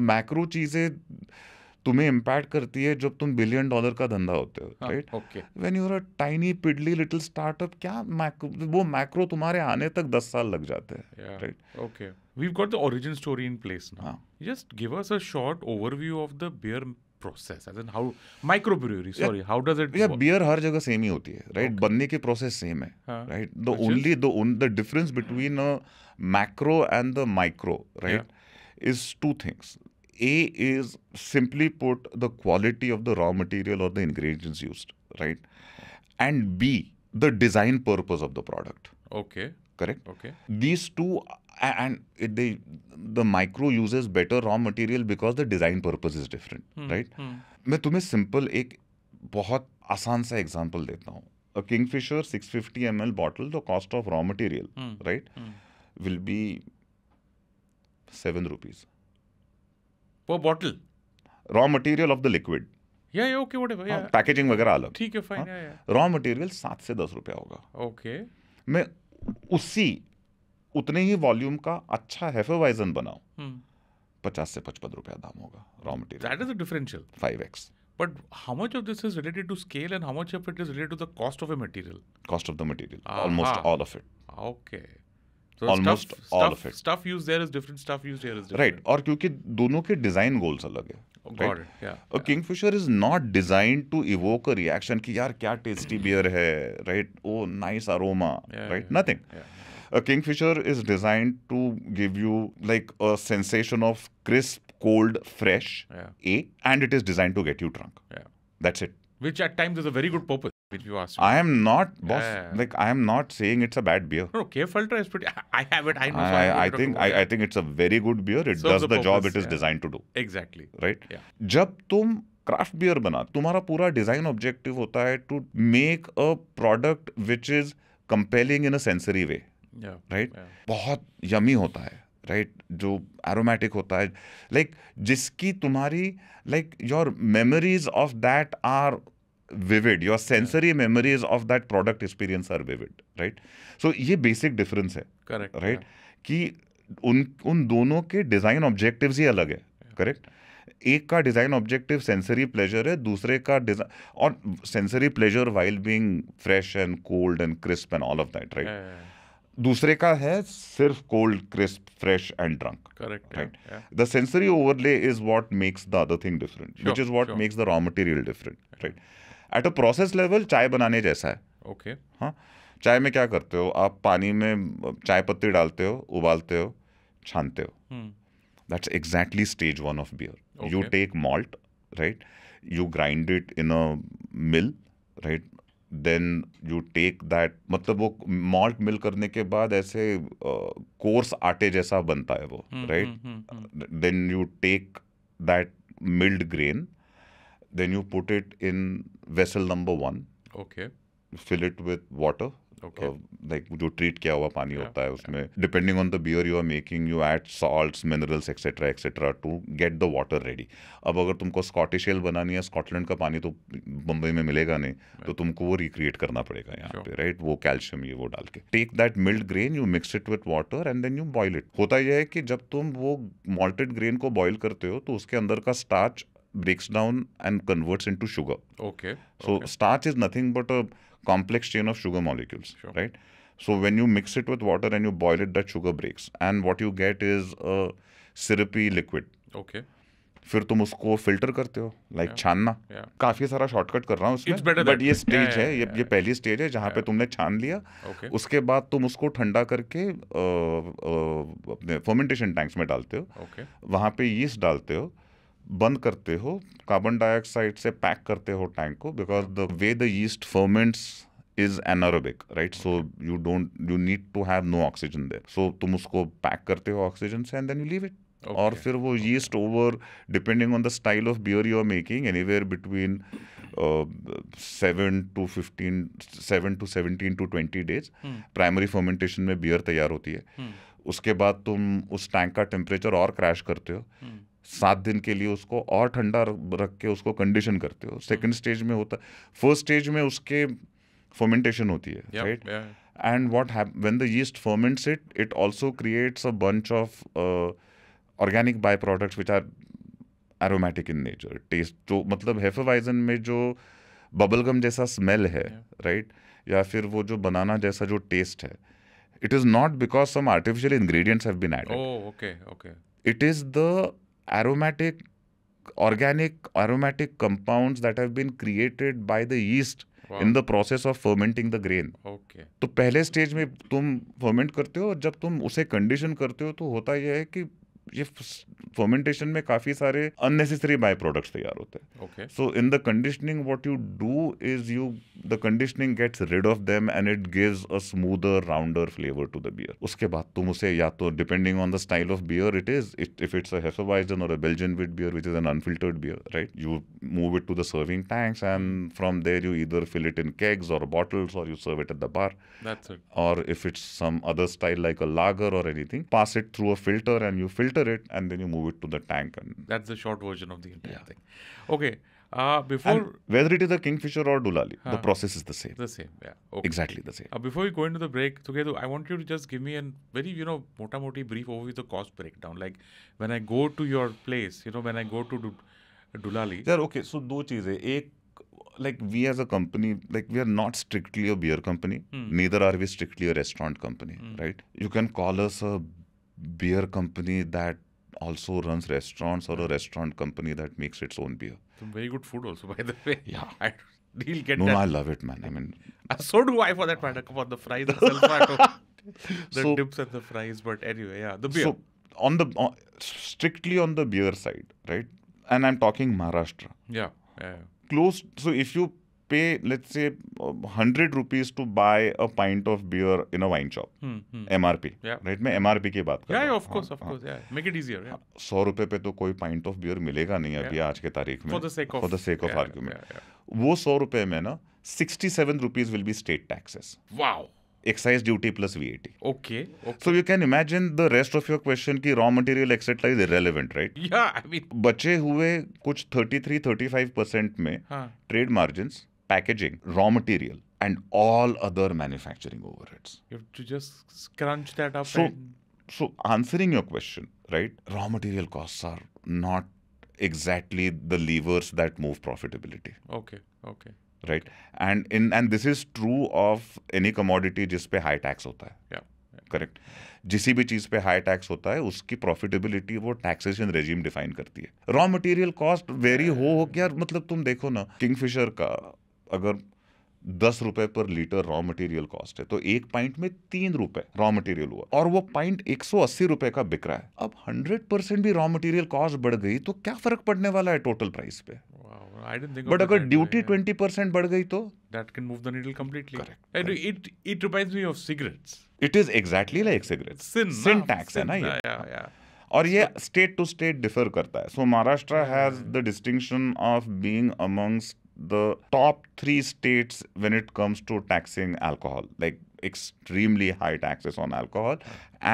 [SPEAKER 1] मैक्रो चीजें तुम्हें इम्पैक्ट करती है जब तुम $1 बिलियन का धंधा होते हो, right? When you are a tiny piddly little startup, क्या वो मैक्रो तुम्हारे आने तक 10 साल लग जाते हैं, right?
[SPEAKER 2] Okay, we have got the origin story in place now. Just give us a short overview of the beer process, as in how microbrewery, sorry, how does it?
[SPEAKER 1] या beer हर जगह same ही होती है, right? बनने की process same है, right? The difference between a macro and the micro, right, is two things. A is, simply put, the quality of the raw material or the ingredients used, right? And B, the design purpose of the product.
[SPEAKER 2] Okay.
[SPEAKER 1] Correct?
[SPEAKER 2] Okay.
[SPEAKER 1] These two, and the micro uses better raw material because the design purpose is different, right? मैं तुम्हें simple एक बहुत आसान सा example देता हूँ. A Kingfisher 650 ml bottle, the cost of raw material, right, will be 7 rupees
[SPEAKER 2] per bottle.
[SPEAKER 1] Raw material of the liquid.
[SPEAKER 2] Yeah, okay, whatever. Yeah.
[SPEAKER 1] Packaging वगैरह अलग.
[SPEAKER 2] ठीक है, fine. Yeah.
[SPEAKER 1] Raw material 7 से 10 रुपया होगा.
[SPEAKER 2] Okay.
[SPEAKER 1] मैं उतने ही वॉल्यूम का अच्छा हेफेवाइजन बनाऊं, 50 से 55 रुपया दाम होगा raw material.
[SPEAKER 2] That is a differential.
[SPEAKER 1] 5x.
[SPEAKER 2] But how much of this is related to scale and how much of it is related to the cost of a material?
[SPEAKER 1] Cost of the material. Almost all of it.
[SPEAKER 2] Okay. So
[SPEAKER 1] almost all of it.
[SPEAKER 2] Stuff used there is different. Stuff used here is different.
[SPEAKER 1] Right. और क्योंकि दोनों के design goals अलग है.
[SPEAKER 2] Got it. Yeah.
[SPEAKER 1] A Kingfisher is not designed to evoke a reaction कि यार क्या tasty beer है, right? Oh, nice aroma, right? Nothing. A Kingfisher is designed to give you like a sensation of crisp, cold, fresh, and it is designed to get you drunk.
[SPEAKER 2] Yeah.
[SPEAKER 1] That's it.
[SPEAKER 2] Which at times is a very good purpose. If you ask me.
[SPEAKER 1] I am not, boss. Like I am not saying it's a bad beer.
[SPEAKER 2] No, Cave Filter is pretty. I have it. I know.
[SPEAKER 1] I think it's a very good beer. It does the job it is designed to do.
[SPEAKER 2] Exactly.
[SPEAKER 1] Right. Yeah. जब तुम craft beer बना, तुम्हारा पूरा design objective होता है to make a product which is compelling in a sensory way, right? बहुत yummy होता है, राइट? जो एरोमेटिक होता है, लाइक जिसकी तुम्हारी like your memories of that are vivid, your sensory memories of that product experience are vivid, right? So ये basic difference है,
[SPEAKER 2] correct,
[SPEAKER 1] right? कि उन दोनों के डिजाइन ऑब्जेक्टिव्स ही अलग है, करेक्ट? एक का डिजाइन ऑब्जेक्टिव सेंसरी प्लेजर है, दूसरे का डिजाइन और sensory pleasure while being fresh and cold and crisp and all of that, right? दूसरे का है सिर्फ cold, crisp, fresh and drunk,
[SPEAKER 2] correct,
[SPEAKER 1] right? The sensory overlay is what makes the other thing different, which is what makes the raw material different, right? At a process level चाय बनाने जैसा है.
[SPEAKER 2] Okay.
[SPEAKER 1] हाँ, चाय में क्या करते हो आप? पानी में चाय पत्ती डालते हो, उबालते हो, छानते हो. That's exactly stage 1 of beer. You take malt, right? You grind it in a mill, right? Then you take that, मतलब वो मॉल्ट मिल करने के बाद ऐसे कोर्स आटे जैसा बनता है वो, right? Then you take that milled grain, then you put it in vessel number 1.
[SPEAKER 2] Okay.
[SPEAKER 1] Fill it with water.
[SPEAKER 2] Okay.
[SPEAKER 1] Like जो treat किया हुआ पानी होता है उसमें, depending on the beer you are making, you add salts, minerals, etc. to get the water ready. अब अगर तुमको स्कॉटिश एल बनानी है, स्कॉटलैंड का पानी तो बम्बई में मिलेगा नहीं, तो तुमको वो रिक्रिएट करना पड़ेगा यहाँ पे, राइट? वो कैल्शियम ये वो डाल के. Take that milled grain, you mix it with water and then you boil it. होता यह है कि जब तुम वो मॉल्टेड ग्रेन को बॉईल करते हो तो उसके अंदर का starch breaks down and converts into sugar.
[SPEAKER 2] Okay.
[SPEAKER 1] So
[SPEAKER 2] Okay.
[SPEAKER 1] starch is nothing but a complex chain of sugar molecules,
[SPEAKER 2] Sure.
[SPEAKER 1] right? So when you mix it with water and you boil it, that sugar breaks, and what you get is a syrupy liquid.
[SPEAKER 2] Okay.
[SPEAKER 1] फिर तुम उसको filter करते हो, like छानना.
[SPEAKER 2] Yeah.
[SPEAKER 1] काफी सारा शॉर्टकॉर्ट कर रहा हूँ
[SPEAKER 2] It's
[SPEAKER 1] उसमें,
[SPEAKER 2] better
[SPEAKER 1] बट
[SPEAKER 2] that
[SPEAKER 1] ये
[SPEAKER 2] way.
[SPEAKER 1] स्टेज
[SPEAKER 2] Yeah,
[SPEAKER 1] है,
[SPEAKER 2] yeah,
[SPEAKER 1] ये पहली स्टेज है जहाँ पे तुमने छान लिया.
[SPEAKER 2] Okay.
[SPEAKER 1] उसके बाद तुम उसको ठंडा करके अपने फर्मेंटेशन टैंक्स में डालते हो.
[SPEAKER 2] Okay.
[SPEAKER 1] वहाँ पे यीस्ट डालते हो, बंद करते हो, कार्बन डाइऑक्साइड से पैक करते हो टैंक को, because the way the yeast ferments is anaerobic, right? So you need to have no oxygen there. So तुम उसको पैक करते हो ऑक्सीजन से, and then you leave it.
[SPEAKER 2] Okay.
[SPEAKER 1] और फिर वो yeast over, depending on the style of beer you are making, anywhere between 7 to 17 to 20 days, primary fermentation में beer तैयार होती है. उसके बाद तुम उस टैंक का टेम्परेचर और क्रैश करते हो. 7 दिन के लिए उसको और ठंडा रख के उसको कंडीशन करते हो. सेकंड स्टेज में होता, फर्स्ट स्टेज में उसके fermentation होती है,
[SPEAKER 2] Yep,
[SPEAKER 1] right?
[SPEAKER 2] yeah.
[SPEAKER 1] And when the yeast ferments it, it also creates a bunch of organic byproducts which are aromatic in nature. Taste, जो मतलब Hefeweizen में जो bubblegum जैसा smell है, right? या फिर वो जो बनाना जैसा जो taste है, it is not because some artificial ingredients have been added.
[SPEAKER 2] Oh, okay, okay.
[SPEAKER 1] It is the organic aromatic compounds that have been created by the yeast in the process of fermenting the grain.
[SPEAKER 2] Okay.
[SPEAKER 1] तो पहले stage में तुम ferment करते हो, और जब तुम उसे कंडीशन करते हो तो होता यह है कि ये फर्मेंटेशन में काफी सारे अननेसेसरी बाय प्रोडक्ट्स तैयार होते हैं.
[SPEAKER 2] Okay.
[SPEAKER 1] So in the conditioning what you do is the conditioning gets rid of them and it gives a smoother rounder flavour to the beer. उसके बाद तुम उसे या तो depending on the style of beer it is, if it's a hefeweizen or a Belgian wheat beer which is an unfiltered beer, right, you move it to the serving tanks and from there you either fill it in kegs और bottles और you serve it at the bar.
[SPEAKER 2] That's it.
[SPEAKER 1] Or if it's some other style like a lager or anything, pass it through a filter and you filter it and then you move it to the tank. And
[SPEAKER 2] That's the short version of the entire thing. Okay. Before
[SPEAKER 1] and whether it is a Kingfisher or Dulali, the process is the same.
[SPEAKER 2] the same, yeah. Okay.
[SPEAKER 1] Exactly the same.
[SPEAKER 2] Before we go into the break, Suketu, I want you to just give me a very, mota-moti brief overview of the cost breakdown. Like when I go to your place, when I go to Dulali.
[SPEAKER 1] Yeah, okay. So दो चीजें. एक, like we as a company, like we are not strictly a beer company. Neither are we strictly a restaurant company, right? You can call us a beer company that also runs restaurants, or a restaurant company that makes its own beer.
[SPEAKER 2] Some very good food also, by the way.
[SPEAKER 1] Yeah.
[SPEAKER 2] I really get
[SPEAKER 1] No,
[SPEAKER 2] that.
[SPEAKER 1] I love it, man. I mean,
[SPEAKER 2] So do I, for that matter. Come on, the fries itself. The
[SPEAKER 1] So-
[SPEAKER 2] dips and the fries. But anyway, yeah, the beer.
[SPEAKER 1] so strictly on the beer side, right? And I'm talking Maharashtra.
[SPEAKER 2] yeah.
[SPEAKER 1] Close. So if you pay, let's say, 100 rupees to buy a pint of beer in a wine shop, MRP,
[SPEAKER 2] Yeah.
[SPEAKER 1] right? मैं MRP की बात कर
[SPEAKER 2] Yeah,
[SPEAKER 1] रहा
[SPEAKER 2] yeah,
[SPEAKER 1] हूँ.
[SPEAKER 2] of course, yeah. Make it easier, yeah.
[SPEAKER 1] 100 रुपए पे तो कोई pint of beer मिलेगा नहीं अभी आज के तारीख में.
[SPEAKER 2] For the sake of...
[SPEAKER 1] For the sake of
[SPEAKER 2] yeah,
[SPEAKER 1] argument.
[SPEAKER 2] yeah.
[SPEAKER 1] वो 100 रुपए में ना 67 rupees will be state taxes.
[SPEAKER 2] Wow.
[SPEAKER 1] Excise duty plus VAT.
[SPEAKER 2] Okay.
[SPEAKER 1] So you can imagine the rest of your question की raw material etc. is irrelevant, right?
[SPEAKER 2] Yeah, I mean...
[SPEAKER 1] बचे हुए कुछ 33-35% में
[SPEAKER 2] हाँ.
[SPEAKER 1] trade margins, packaging, raw material, and all other manufacturing overheads.
[SPEAKER 2] You have to just scrunch that up
[SPEAKER 1] So,
[SPEAKER 2] and...
[SPEAKER 1] so answering your question, right? Raw material costs are not exactly the levers that move profitability,
[SPEAKER 2] Okay.
[SPEAKER 1] right? And this is true of any commodity जिस पे high tax होता है.
[SPEAKER 2] Yeah.
[SPEAKER 1] Correct. जिसी भी चीज पे high tax होता है उसकी प्रॉफिटेबिलिटी वो टैक्सेशन रेजिम डिफाइन करती है. रॉ मटेरियल कॉस्ट वेरी हो यार, मतलब तुम देखो ना, किंगफिशर का अगर 10 रुपए पर लीटर रॉ मटेरियल कॉस्ट है तो एक पाइंट में 3 रुपए रॉ मटेरियल हुआ, और वो पाइंट 180 रुपए का बिक रहा है. अब 100% भी रॉ मटेरियल कॉस्ट बढ़ गई तो क्या फर्क पड़ने वाला है टोटल प्राइस पे?
[SPEAKER 2] Wow. I didn't think of
[SPEAKER 1] but
[SPEAKER 2] it
[SPEAKER 1] अगर
[SPEAKER 2] that
[SPEAKER 1] ड्यूटी
[SPEAKER 2] way, yeah.
[SPEAKER 1] 20% बढ़ गई तो
[SPEAKER 2] That can move the needle completely.
[SPEAKER 1] Correct,
[SPEAKER 2] And it reminds me of cigarettes.
[SPEAKER 1] It is exactly like cigarettes.
[SPEAKER 2] Sin
[SPEAKER 1] tax है ना ये.
[SPEAKER 2] Yeah.
[SPEAKER 1] और ये state to state differ करता है. So Maharashtra has the distinction of being amongst the top 3 states when it comes to taxing alcohol, like extremely high taxes on alcohol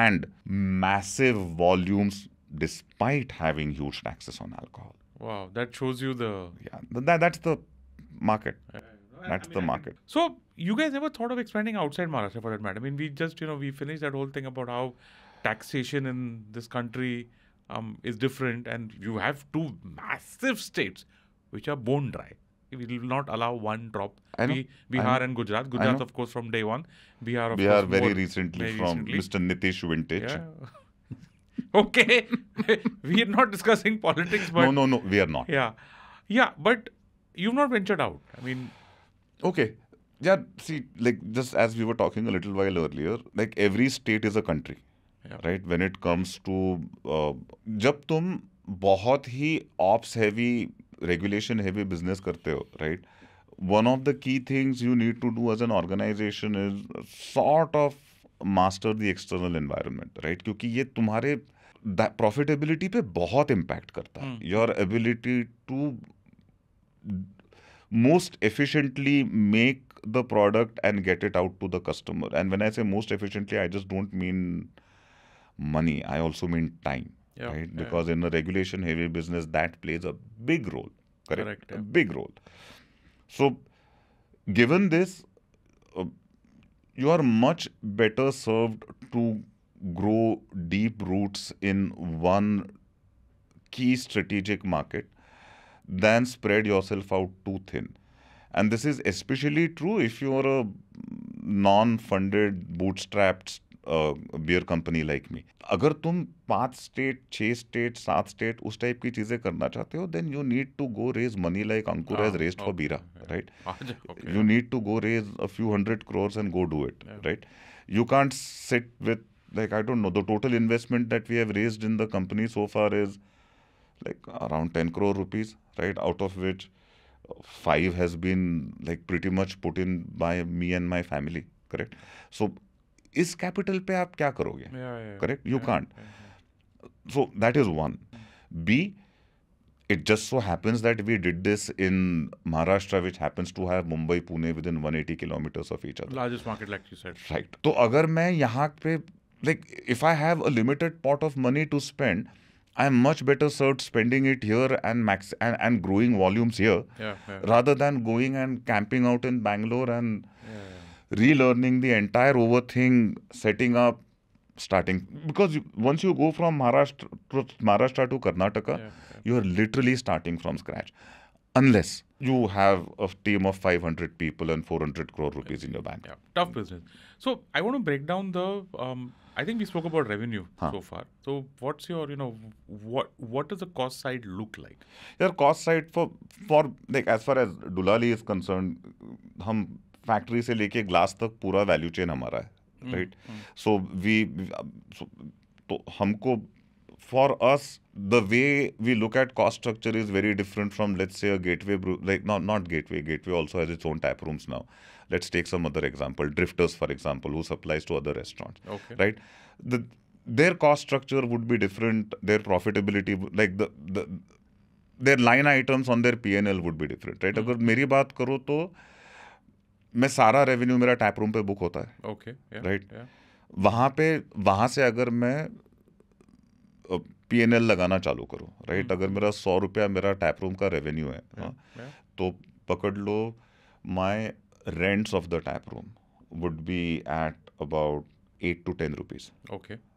[SPEAKER 1] and massive volumes despite having huge taxes on alcohol.
[SPEAKER 2] Wow, that shows you the...
[SPEAKER 1] Yeah, that's the market. That's the market.
[SPEAKER 2] So, you guys never thought of expanding outside Maharashtra for that matter? I mean, we just, we finished that whole thing about how taxation in this country is different, and you have two massive states which are bone dry. We will not allow one drop.
[SPEAKER 1] I know.
[SPEAKER 2] Bihar and Gujarat.
[SPEAKER 1] I
[SPEAKER 2] Gujarat,
[SPEAKER 1] know.
[SPEAKER 2] of course, from day one. Bihar, of
[SPEAKER 1] Bihar
[SPEAKER 2] course,
[SPEAKER 1] very
[SPEAKER 2] more
[SPEAKER 1] recently
[SPEAKER 2] very
[SPEAKER 1] from
[SPEAKER 2] recently.
[SPEAKER 1] Mr. Nitish vintage.
[SPEAKER 2] Yeah. Okay. We are not discussing politics, but
[SPEAKER 1] No, we are not.
[SPEAKER 2] yeah. But you've not ventured out. I mean,
[SPEAKER 1] Okay. Yeah, see, like just as we were talking a little while earlier, like every state is a country,
[SPEAKER 2] Yeah.
[SPEAKER 1] right? When it comes to जब तुम बहुत ही ops heavy, regulation heavy business करते हो, right? One of the key things you need to do as an organization is sort of master the external environment, right? क्योंकि ये तुम्हारे profitability पे बहुत impact करता है. Your ability to most efficiently make the product and get it out to the customer. And when I say most efficiently, I just don't mean money. I also mean time, right? Because in a regulation heavy business, that plays a big role. Correct? A big role. So, given this, you are much better served to grow deep roots in one key strategic market than spread yourself out too thin. And this is especially true if you are a non-funded, bootstrapped beer company like me. अगर तुम 5 state, 6 state, 7 state उस type की चीजें करना चाहते हो, then you need to go raise money like Ankur has raised for Bira, right? You need to go raise a few 100 crores and go do it, right? You can't sit with, like, I don't know, the total investment that we have raised in the company so far is like around 10 crore rupees, right? Out of which 5 has been like pretty much put in by me and my family, correct? So, इस capital पे आप क्या करोगे? Correct? You can't. So that is one. B, it just so happens that we did this in Maharashtra, which happens to have Mumbai, Pune within 180 kilometers of each other.
[SPEAKER 2] Largest market, like you said.
[SPEAKER 1] Right. तो अगर मैं यहाँ पे, like, if I have a limited pot of money to spend, I'm much better served spending it here and growing volumes here, rather than going and camping out in Bangalore and relearning the entire over thing, setting up, starting. Because once you go from Maharashtra to Karnataka, you are literally starting from scratch. Unless you have a team of 500 people and 400 crore rupees in your bank.
[SPEAKER 2] Yeah, tough business. So I want to break down the. I think we spoke about revenue so far. So what's your, what does the cost side look like?
[SPEAKER 1] Your cost side for like as far as Dulali is concerned, हम factory से लेके glass तक पूरा value chain हमारा है, right? So तो हमको, for us, the way we look at cost structure is very different from, let's say, a Gateway brew, like not Gateway. Gateway also has its own tap rooms now. Let's take some other example. Drifters, for example, who supplies to other restaurants, right? Their cost structure would be different. Their profitability, like their line items on their P&L would be different, right? अगर मेरी बात करो तो मैं सारा revenue मेरा tap room पे book होता है, राइट? वहाँ से अगर मैं P&L लगाना चालू करूँ, राइट? अगर मेरा 100 रुपया मेरा टैप रूम का रेवेन्यू है, तो पकड़ लो, my rents of the tap room would be at about 8 to 10 rupees,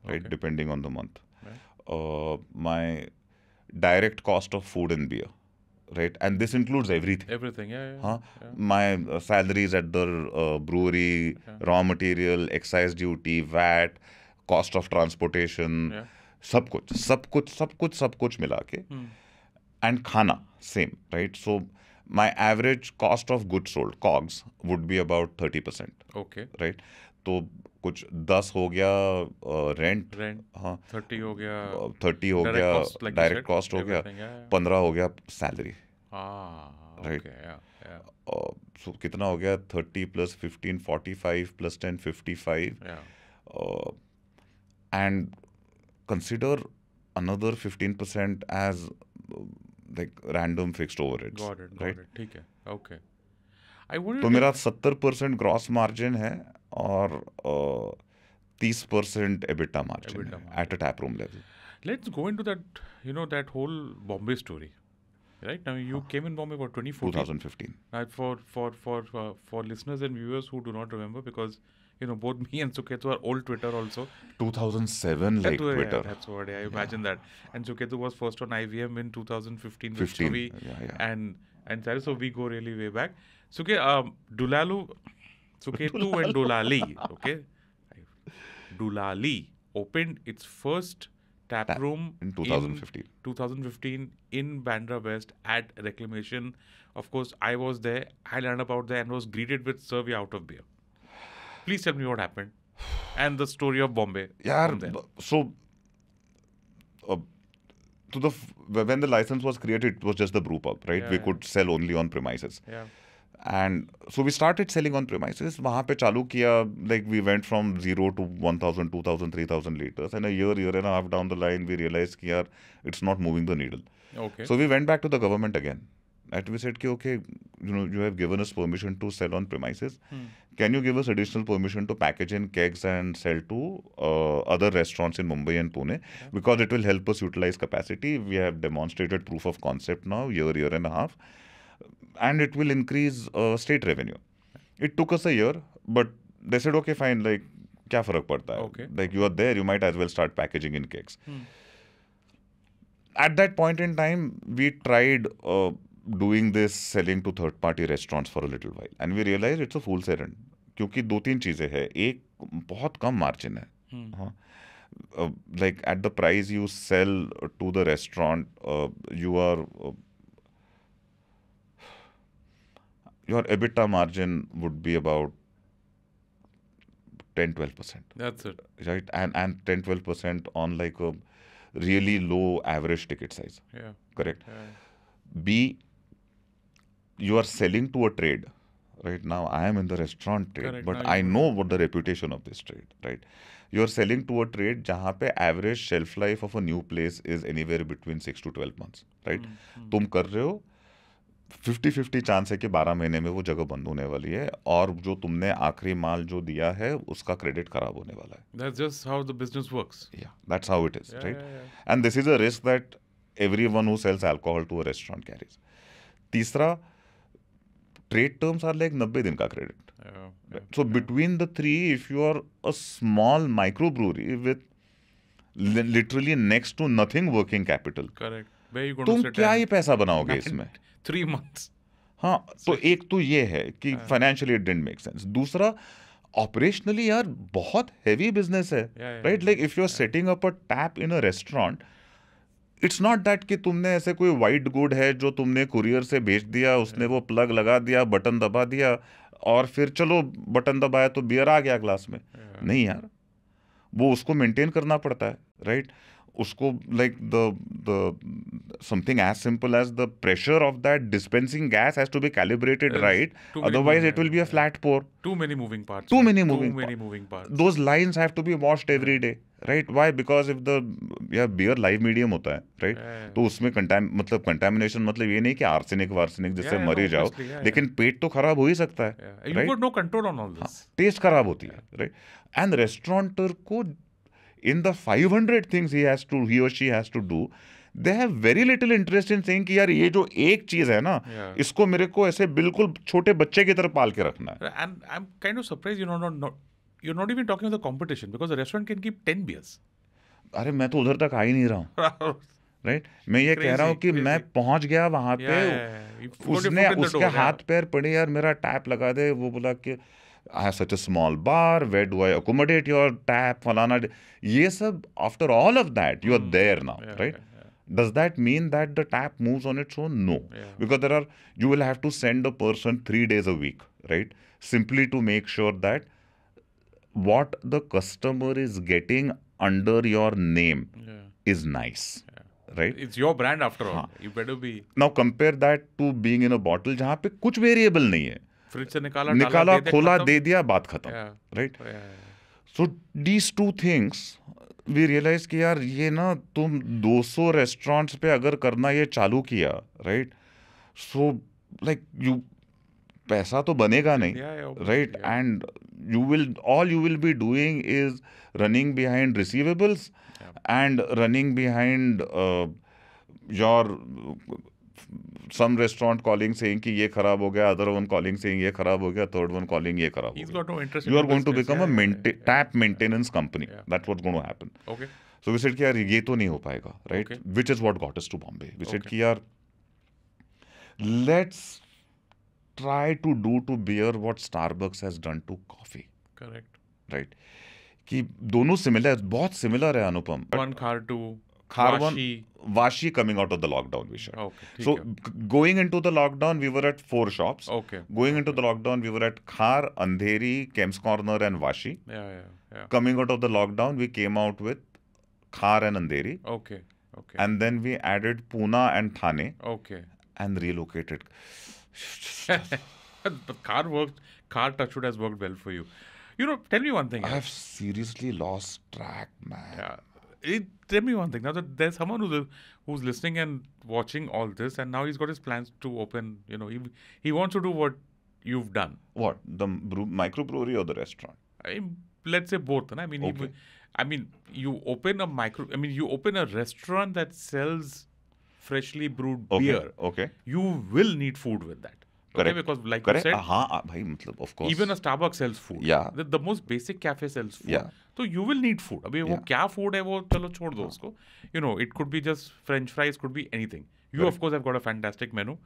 [SPEAKER 1] right? Depending on the month. My direct cost of food and beer, right? And this includes everything. My salaries at the brewery, raw material, excise duty, VAT, cost of transportation, सब कुछ मिला के, and खाना same, right? So my average cost of goods sold, COGS, would be about 30%. Right? तो कुछ 10 हो गया rent,
[SPEAKER 2] 30 हो गया,
[SPEAKER 1] 30 हो गया डायरेक्ट कॉस्ट हो गया, 15 हो गया सैलरी, राइट? सो कितना हो गया? 30 plus 15, 45 plus 10, 55. And consider another 15% as like random fixed overheads.
[SPEAKER 2] Got it. ठीक है, okay.
[SPEAKER 1] तो मेरा 70% ग्रॉस मार्जिन है और 30% EBITDA margin at a tap room level.
[SPEAKER 2] Let's go into that, that whole Bombay story. Right? Now you came in Bombay about 2014.
[SPEAKER 1] 2015.
[SPEAKER 2] For listeners and viewers who do not remember, because both me and Suketu are old Twitter also.
[SPEAKER 1] 2007 like
[SPEAKER 2] Yeah,
[SPEAKER 1] Twitter.
[SPEAKER 2] that's what I imagine that. And Suketu was first on IVM in 2015 with
[SPEAKER 1] 15.
[SPEAKER 2] Chavi
[SPEAKER 1] Yeah.
[SPEAKER 2] and Sarah, so we go really way back. Dulalu, Suketu and Dulali, okay? Dulali opened its first tap room
[SPEAKER 1] in 2015.
[SPEAKER 2] 2015 in Bandra West at Reclamation. Of course, I was there. I learned about that and was greeted with serve you out of beer. Please tell me what happened and the story of Bombay.
[SPEAKER 1] Yeah,
[SPEAKER 2] from there.
[SPEAKER 1] so when the license was created, it was just the brew pub, right? We could sell only on premises.
[SPEAKER 2] Yeah.
[SPEAKER 1] And so we started selling on premises. वहाँ पे चालू किया, like we went from 0 to 1,000, 2,000, 3,000 liters. And a year and a half down the line, we realized कि यार, it's not moving the needle.
[SPEAKER 2] Okay.
[SPEAKER 1] So we went back to the government again. And we said, okay, you have given us permission to sell on premises. Can you give us additional permission to package in kegs and sell to other restaurants in Mumbai and Pune? Because it will help us utilize capacity. We have demonstrated proof of concept now, year and a half. And it will increase state revenue. It took us a year, but they said, okay, fine, like, क्या फर्क पड़ता है?
[SPEAKER 2] Okay.
[SPEAKER 1] Like, you are there, you might as well start packaging in kegs. At that point in time, we tried doing this, selling to third-party restaurants for a little while. And we realized it's a fool's errand. क्योंकि 2-3 चीज़ें हैं. एक, बहुत कम margin है. Like, at the price you sell to the restaurant, your EBITDA margin would be about 10-12%.
[SPEAKER 2] That's it.
[SPEAKER 1] Right? And 10-12% on like a really low average ticket size.
[SPEAKER 2] Yeah.
[SPEAKER 1] Correct?
[SPEAKER 2] Yeah.
[SPEAKER 1] B, you are selling to a trade. Right now, I am in the restaurant trade,
[SPEAKER 2] Correct.
[SPEAKER 1] but
[SPEAKER 2] Now
[SPEAKER 1] I
[SPEAKER 2] you
[SPEAKER 1] know what the reputation of this trade, right? You are selling to a trade जहाँ पे average shelf life of a new place is anywhere between 6 to 12 months, right? तुम कर रहे हो 50-50 chance है कि 12 महीने में वो जगह बंद होने वाली है और जो तुमने आखिरी माल जो दिया है उसका क्रेडिट खराब होने वाला है.
[SPEAKER 2] That's just how the business works.
[SPEAKER 1] Yeah, that's how it is, right?
[SPEAKER 2] Yeah.
[SPEAKER 1] And this is a risk that everyone who sells alcohol to a restaurant carries. तीसरा, trade terms are like 90 दिन का credit. So between the three, if you are a small microbrewery with literally next to nothing working capital,
[SPEAKER 2] Correct. Where you going
[SPEAKER 1] तुम
[SPEAKER 2] to sit
[SPEAKER 1] क्या ही पैसा बनाओगे इसमें?
[SPEAKER 2] 3 months.
[SPEAKER 1] हाँ, तो एक तो ये है कि financially it didn't make sense. दूसरा, ऑपरेशनली यार बहुत हैवी बिजनेस है, right? Like if you are setting up a tap in a restaurant, it's not that कि तुमने ऐसे कोई वाइट गुड है जो तुमने कुरियर से भेज दिया, उसने वो प्लग लगा दिया, बटन दबा दिया और फिर चलो बटन दबाया तो बियर आ गया ग्लास में. नहीं यार, वो उसको मेंटेन करना पड़ता है, राइट? उसको like the something as simple as the pressure of that dispensing gas has to be calibrated right, otherwise it will be a flat pour.
[SPEAKER 2] Too many moving parts.
[SPEAKER 1] Too many moving parts. Those lines have to be washed every day, right? Why? Because if the beer live medium होता है, right? तो उसमें contamination मतलब ये नहीं कि arsenic जिससे मर जाओ, लेकिन पेट तो खराब हो ही सकता है.
[SPEAKER 2] You got no control on all this.
[SPEAKER 1] Taste खराब होती है, right? And restaurateur को in the 500 things he or she has to do, they have very little interest in saying कि यार ये जो एक चीज है ना, इसको मेरे को ऐसे बिल्कुल छोटे बच्चे की तरह पाल के रखना है.
[SPEAKER 2] And I'm kind of surprised you're not even talking about the competition because the restaurant can keep 10 beers.
[SPEAKER 1] अरे मैं तो उधर तक आ ही नहीं रहा हूँ, राइट? मैं ये कह रहा हूँ कि मैं पहुंच गया वहां पे, उसने उसके हाथ पैर पड़े, यार मेरा टैप लगा दे. वो बोला कि I have such a small bar, where do I accommodate your tap, falana? ये सब, after all of that, you are there now, right? Does that mean that the tap moves on its own? No. Because you will have to send a person 3 days a week, right? Simply to make sure that what the customer is getting under your name is nice. Right?
[SPEAKER 2] It's your brand after all. You better be.
[SPEAKER 1] Now compare that to being in a bottle जहाँ पे कुछ variable नहीं है.
[SPEAKER 2] Fridge से निकाला
[SPEAKER 1] खोला दे दिया, बात खत्म, right? So these two things we realise कि यार ये ना तुम 200 रेस्टोरेंट्स पे अगर करना ये चालू किया, राइट? सो लाइक यू पैसा तो बनेगा नहीं, right? And you will be doing is running behind receivables and running behind your some restaurant calling saying कि ये खराब हो गया, other one calling saying ये खराब हो गया, third one calling ये खराब
[SPEAKER 2] He's
[SPEAKER 1] हो
[SPEAKER 2] got
[SPEAKER 1] गया.
[SPEAKER 2] no interest
[SPEAKER 1] You
[SPEAKER 2] in
[SPEAKER 1] are going to
[SPEAKER 2] business.
[SPEAKER 1] become
[SPEAKER 2] Yeah,
[SPEAKER 1] a tap maintenance company.
[SPEAKER 2] Yeah.
[SPEAKER 1] That's what's going to happen.
[SPEAKER 2] Okay.
[SPEAKER 1] So we said कि यार ये तो नहीं हो पाएगा, right?
[SPEAKER 2] Okay.
[SPEAKER 1] Which is what got us to Bombay. We said
[SPEAKER 2] Okay.
[SPEAKER 1] कि यार let's try to do to beer what Starbucks has done to coffee.
[SPEAKER 2] Correct.
[SPEAKER 1] Right? कि दोनों सिमिलर, बहुत सिमिलर है अनुपम.
[SPEAKER 2] One car to
[SPEAKER 1] Kharwan,
[SPEAKER 2] Vashi.
[SPEAKER 1] Vashi coming out of the lockdown, we said.
[SPEAKER 2] Okay.
[SPEAKER 1] So going into the lockdown, we were at 4 shops.
[SPEAKER 2] Okay.
[SPEAKER 1] Going into the lockdown, we were at Khar, Andheri, Kemps Corner, and Vashi.
[SPEAKER 2] Yeah.
[SPEAKER 1] Coming out of the lockdown, we came out with Khar and Andheri.
[SPEAKER 2] Okay.
[SPEAKER 1] And then we added Pune and Thane.
[SPEAKER 2] Okay.
[SPEAKER 1] And relocated.
[SPEAKER 2] But car touchwood has worked well for you. You know, tell me one thing.
[SPEAKER 1] I have seriously lost track, man.
[SPEAKER 2] Yeah. Tell me one thing. Now that there's someone who's listening and watching all this, and now he's got his plans to open. You know, he wants to do what you've done.
[SPEAKER 1] What, the microbrewery or the restaurant?
[SPEAKER 2] Let's say both. I mean,
[SPEAKER 1] okay.
[SPEAKER 2] you open you open a restaurant that sells freshly brewed beer.
[SPEAKER 1] Okay.
[SPEAKER 2] You will need food with that.
[SPEAKER 1] Correct.
[SPEAKER 2] Okay, because like
[SPEAKER 1] Correct.
[SPEAKER 2] you said,
[SPEAKER 1] bhai, of course.
[SPEAKER 2] even a Starbucks sells food.
[SPEAKER 1] Yeah.
[SPEAKER 2] The most basic cafe sells food.
[SPEAKER 1] Yeah.
[SPEAKER 2] So you will need food. अभी वो क्या food है वो चलो छोड़ दो उसको. You know, it could be just French fries, could be anything. You of course have got a fantastic menu.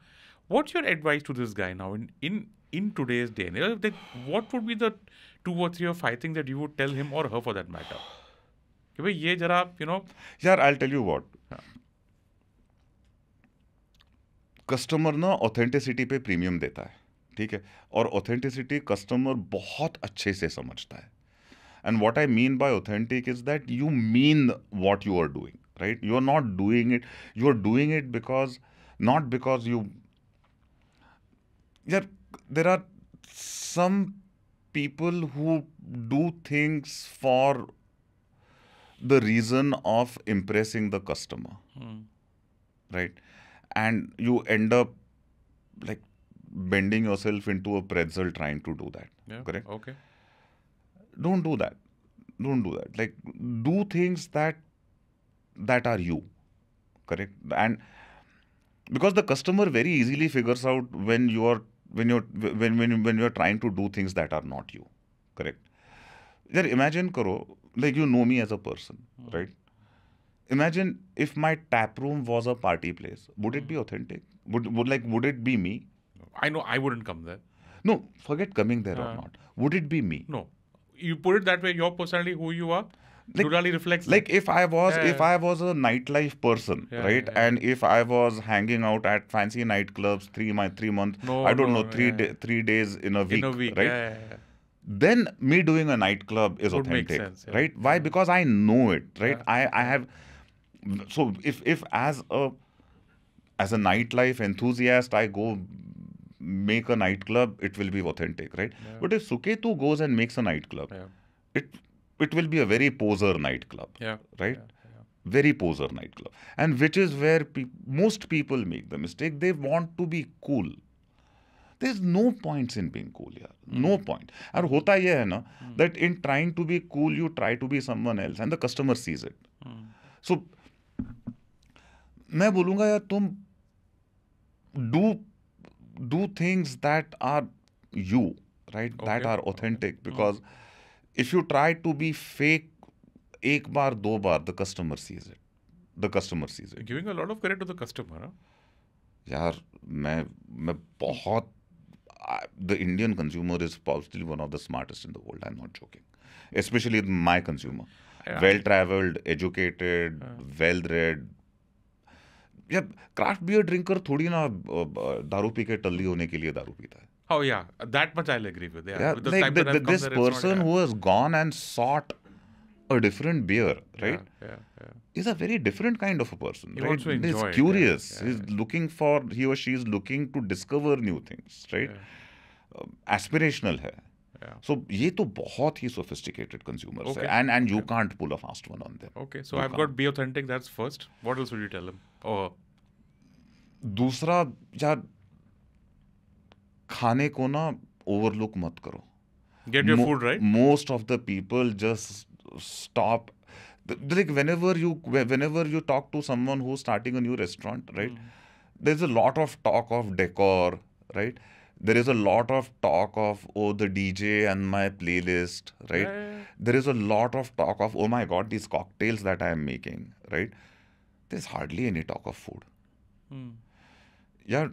[SPEAKER 2] What's your advice to this guy now in today's day and age? What would be the 2 or 3 or 5 things that you would tell him or her for that matter? कि भाई ये जरा
[SPEAKER 1] यार I'll tell you what. Customer ना authenticity पे premium देता है, ठीक है, और ऑथेंटिसिटी कस्टमर बहुत अच्छे से समझता है. And what I mean by authentic is that you mean what you are doing, right? You are not doing it, you are doing it because not because you यार there are some people who do things for the reason of impressing the customer, right? And you end up like bending yourself into a pretzel trying to do that.
[SPEAKER 2] Yeah.
[SPEAKER 1] Correct?
[SPEAKER 2] Okay.
[SPEAKER 1] Don't do that. Don't do that. Like, do things that are you. Correct? And because the customer very easily figures out when you're trying to do things that are not you. Correct? Then imagine karo, like, you know me as a person, right? Imagine if my tap room was a party place. Would it be authentic? Would it be me?
[SPEAKER 2] I know I wouldn't come there.
[SPEAKER 1] No, forget coming there or not. Would it be me?
[SPEAKER 2] No. You put it that way, your personality, who you are, totally reflects.
[SPEAKER 1] Like if I was a nightlife person, right? And if I was hanging out at fancy nightclubs 3 months, three days in a week, right?
[SPEAKER 2] Yeah.
[SPEAKER 1] Then me doing a nightclub is
[SPEAKER 2] Would
[SPEAKER 1] authentic,
[SPEAKER 2] make sense, yeah.
[SPEAKER 1] right? Why? Because I know it, right? I have. So if as a nightlife enthusiast I go make a nightclub, it will be authentic, right? Yeah. But if Suketu goes and makes a nightclub, it will be a very poser nightclub, right? Yeah. Very poser nightclub, and which is where most people make the mistake. They want to be cool. There's no points in being cool here. No point. And hota ye hai na, that in trying to be cool, you try to be someone else and the customer sees it. So, मैं बोलूँगा यार तुम do things that are you, right? Okay. That are authentic. Because if you try to be fake एक बार दो बार, the customer sees it. The customer sees it.
[SPEAKER 2] Giving a lot of credit to the customer, huh?
[SPEAKER 1] यार मैं बहुत the Indian consumer is possibly one of the smartest in the world. I'm not joking. Especially my consumer. Well-traveled, educated, well-read. Yeah, craft beer drinker थोड़ी ना दारू P के टल्ली होने के लिए दारू पीता है.
[SPEAKER 2] Oh yeah, that much I'll agree with. Yeah,
[SPEAKER 1] with like this person who has gone and sought a different beer, right?
[SPEAKER 2] Yeah.
[SPEAKER 1] Is a very different kind of a person,
[SPEAKER 2] he
[SPEAKER 1] right?
[SPEAKER 2] Wants to enjoy
[SPEAKER 1] He's curious.
[SPEAKER 2] Yeah.
[SPEAKER 1] He's looking for, he or she is looking to discover new things, right? Aspirational hai.
[SPEAKER 2] Yeah.
[SPEAKER 1] So ये तो बहुत ही sophisticated consumers है, and you can't pull a fast one on them.
[SPEAKER 2] Okay, so I've got be authentic. That's first. What else would you tell them? Oh.
[SPEAKER 1] दूसरा यार खाने को ना overlook मत करो.
[SPEAKER 2] Get your food right.
[SPEAKER 1] Most of the people just stop. Like whenever you talk to someone who's starting a new restaurant, right? there's a lot of talk of decor, right? There is a lot of talk of, oh, the DJ and my playlist, right?
[SPEAKER 2] Yeah.
[SPEAKER 1] There is a lot of talk of, oh my God, these cocktails that I am making, right? There's hardly any talk of food. Yeah.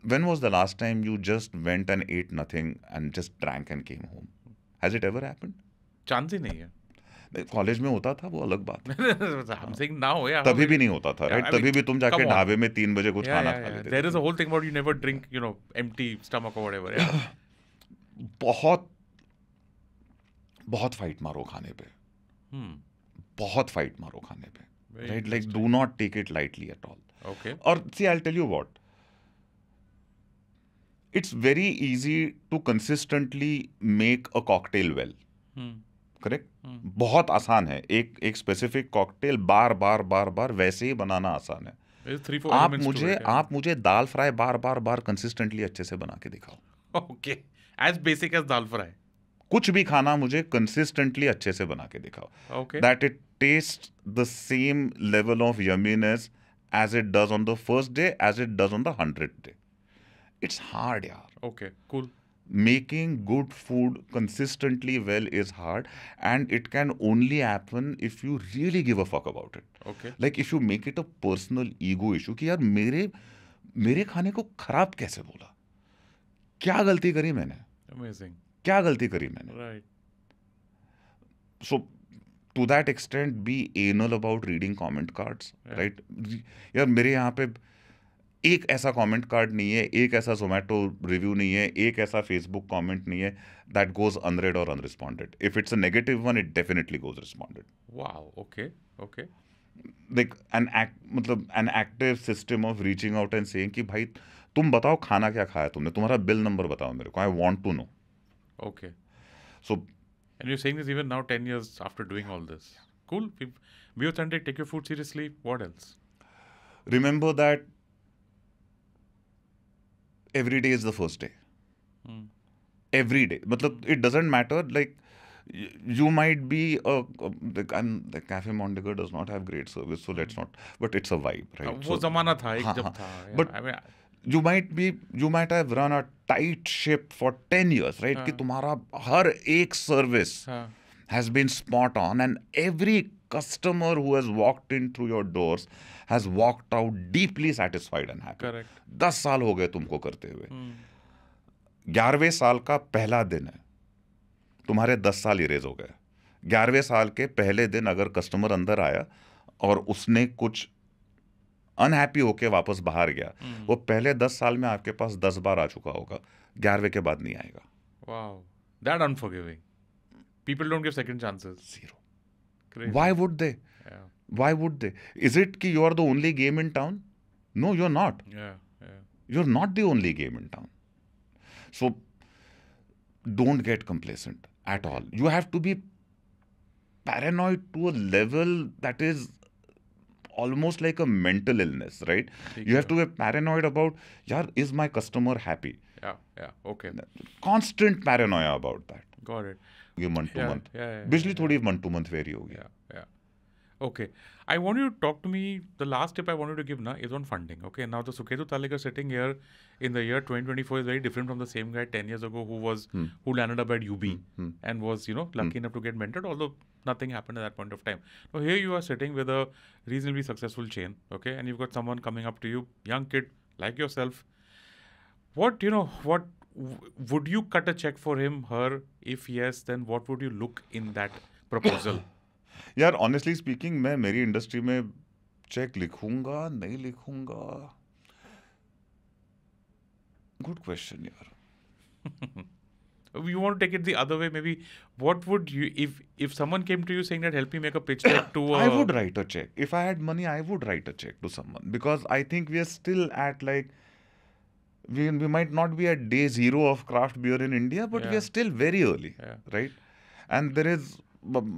[SPEAKER 1] When was the last time you just went and ate nothing and just drank and came home? Has it ever happened?
[SPEAKER 2] Chance ही नहीं है.
[SPEAKER 1] College में होता था, वो अलग बात है.
[SPEAKER 2] I'm saying now, yeah.
[SPEAKER 1] तभी भी नहीं होता था, राइट?
[SPEAKER 2] I mean,
[SPEAKER 1] तभी भी तुम जाके
[SPEAKER 2] come on.
[SPEAKER 1] ढाबे में 3 बजे कुछ
[SPEAKER 2] Yeah,
[SPEAKER 1] खाना
[SPEAKER 2] yeah,
[SPEAKER 1] खा
[SPEAKER 2] yeah.
[SPEAKER 1] लेते
[SPEAKER 2] There
[SPEAKER 1] थे.
[SPEAKER 2] is a whole thing about you never drink, empty stomach or whatever. Yeah.
[SPEAKER 1] बहुत बहुत फाइट मारो खाने पे. बहुत फाइट मारो खाने पे.
[SPEAKER 2] Very
[SPEAKER 1] Right? Like, do not take it lightly at all.
[SPEAKER 2] Okay.
[SPEAKER 1] Or see, I'll tell you what. It's very easy to consistently make a cocktail well. Correct? बहुत आसान है. एक स्पेसिफिक कॉकटेल बार बार बार बार वैसे ही बनाना आसान है.
[SPEAKER 2] There's 3-4
[SPEAKER 1] आप
[SPEAKER 2] elements to it, yeah.
[SPEAKER 1] मुझे दाल fry बार बार बार consistently अच्छे से बना के दिखाओ.
[SPEAKER 2] Okay. As basic as dal fry.
[SPEAKER 1] कुछ भी खाना मुझे कंसिस्टेंटली अच्छे से बना के दिखाओ.
[SPEAKER 2] Okay.
[SPEAKER 1] That it tastes the same level of yumminess as it does on the first day, as it does on the 100th day. It's hard, yaar.
[SPEAKER 2] Okay. Cool.
[SPEAKER 1] Making good food consistently well is hard, and it can only happen if you really give a fuck about it.
[SPEAKER 2] Okay.
[SPEAKER 1] Like if you make it a personal ego issue कि यार मेरे खाने को खराब कैसे बोला? क्या गलती करी मैंने?
[SPEAKER 2] Amazing.
[SPEAKER 1] क्या गलती करी मैंने?
[SPEAKER 2] Right.
[SPEAKER 1] So to that extent, be anal about reading comment cards,
[SPEAKER 2] Yeah.
[SPEAKER 1] right? यार मेरे यहाँ पे एक ऐसा कमेंट कार्ड नहीं है, एक ऐसा जोमेटो रिव्यू नहीं है, एक ऐसा फेसबुक कमेंट नहीं है that goes unread or unresponded. If it's a negative one, it definitely goes responded.
[SPEAKER 2] Wow. Okay. Okay.
[SPEAKER 1] Like मतलब an active system of reaching out and saying कि भाई तुम बताओ खाना क्या खाया तुमने, तुम्हारा बिल नंबर बताओ मेरे को, I want to know.
[SPEAKER 2] Okay.
[SPEAKER 1] So
[SPEAKER 2] And you're saying this even now, 10 years after doing all this. Cool. Be authentic. Take your food seriously. What else?
[SPEAKER 1] Remember that every day is the first day. Every day. मतलब it doesn't matter. Like you might be the Cafe Mondego does not have great service, so let's not. But it's a vibe, right?
[SPEAKER 2] वो ज़माना था एक जब
[SPEAKER 1] हाँ.
[SPEAKER 2] था.
[SPEAKER 1] But
[SPEAKER 2] I mean,
[SPEAKER 1] you might have run a tight ship for 10 years, right? कि तुम्हारा हर एक service has been spot on, and every customer who has walked in through your doors has walked out deeply satisfied and happy.
[SPEAKER 2] Correct.
[SPEAKER 1] 10 साल हो गए तुमको करते हुए. 11वें साल का पहला दिन है, तुम्हारे 10 साल इरेज हो गए. 11वें साल के पहले दिन अगर कस्टमर अंदर आया और उसने कुछ अनहैप्पी होके वापस बाहर गया, वो पहले 10 साल में आपके पास 10 बार आ चुका होगा. 11वें के बाद नहीं आएगा.
[SPEAKER 2] Wow. That unforgiving. People don't give second chances.
[SPEAKER 1] Zero.
[SPEAKER 2] Crazy.
[SPEAKER 1] Why would they?
[SPEAKER 2] Yeah.
[SPEAKER 1] Why would they? Is it कि you are the only game in town? No, you're not.
[SPEAKER 2] Yeah. Yeah.
[SPEAKER 1] You're not the only game in town. So don't get complacent at all. You have to be paranoid to a level that is almost like a mental illness, right? You have to be paranoid about, yaar, is my customer happy?
[SPEAKER 2] Yeah. Yeah. Okay.
[SPEAKER 1] Constant paranoia about that.
[SPEAKER 2] Got it.
[SPEAKER 1] ये month to
[SPEAKER 2] Yeah,
[SPEAKER 1] month.
[SPEAKER 2] yeah,
[SPEAKER 1] बिजली थोड़ी month to month vary होगी.
[SPEAKER 2] Yeah. Yeah. Okay. I want you to talk to me. The last tip I wanted to give now is on funding. Okay. Now the Suketu Talekar sitting here in the year 2024 is very different from the same guy 10 years ago who landed up at UB and was lucky enough to get mentored, although nothing happened at that point of time. Now here you are sitting with a reasonably successful chain. Okay. And you've got someone coming up to you, young kid like yourself. What would you cut a check for him, her? If yes, then what would you look in that proposal?
[SPEAKER 1] यार honestly speaking मैं मेरी industry में check लिखूंगा नहीं लिखूंगा, good question यार.
[SPEAKER 2] You want to take it the other way, maybe what would you, if someone came to you saying that help me make a pitch deck to
[SPEAKER 1] I would write a check. If I had money, I would write a check to someone, because I think we are still at like we might not be at day zero of craft beer in India, but we are still very early, right? And there is,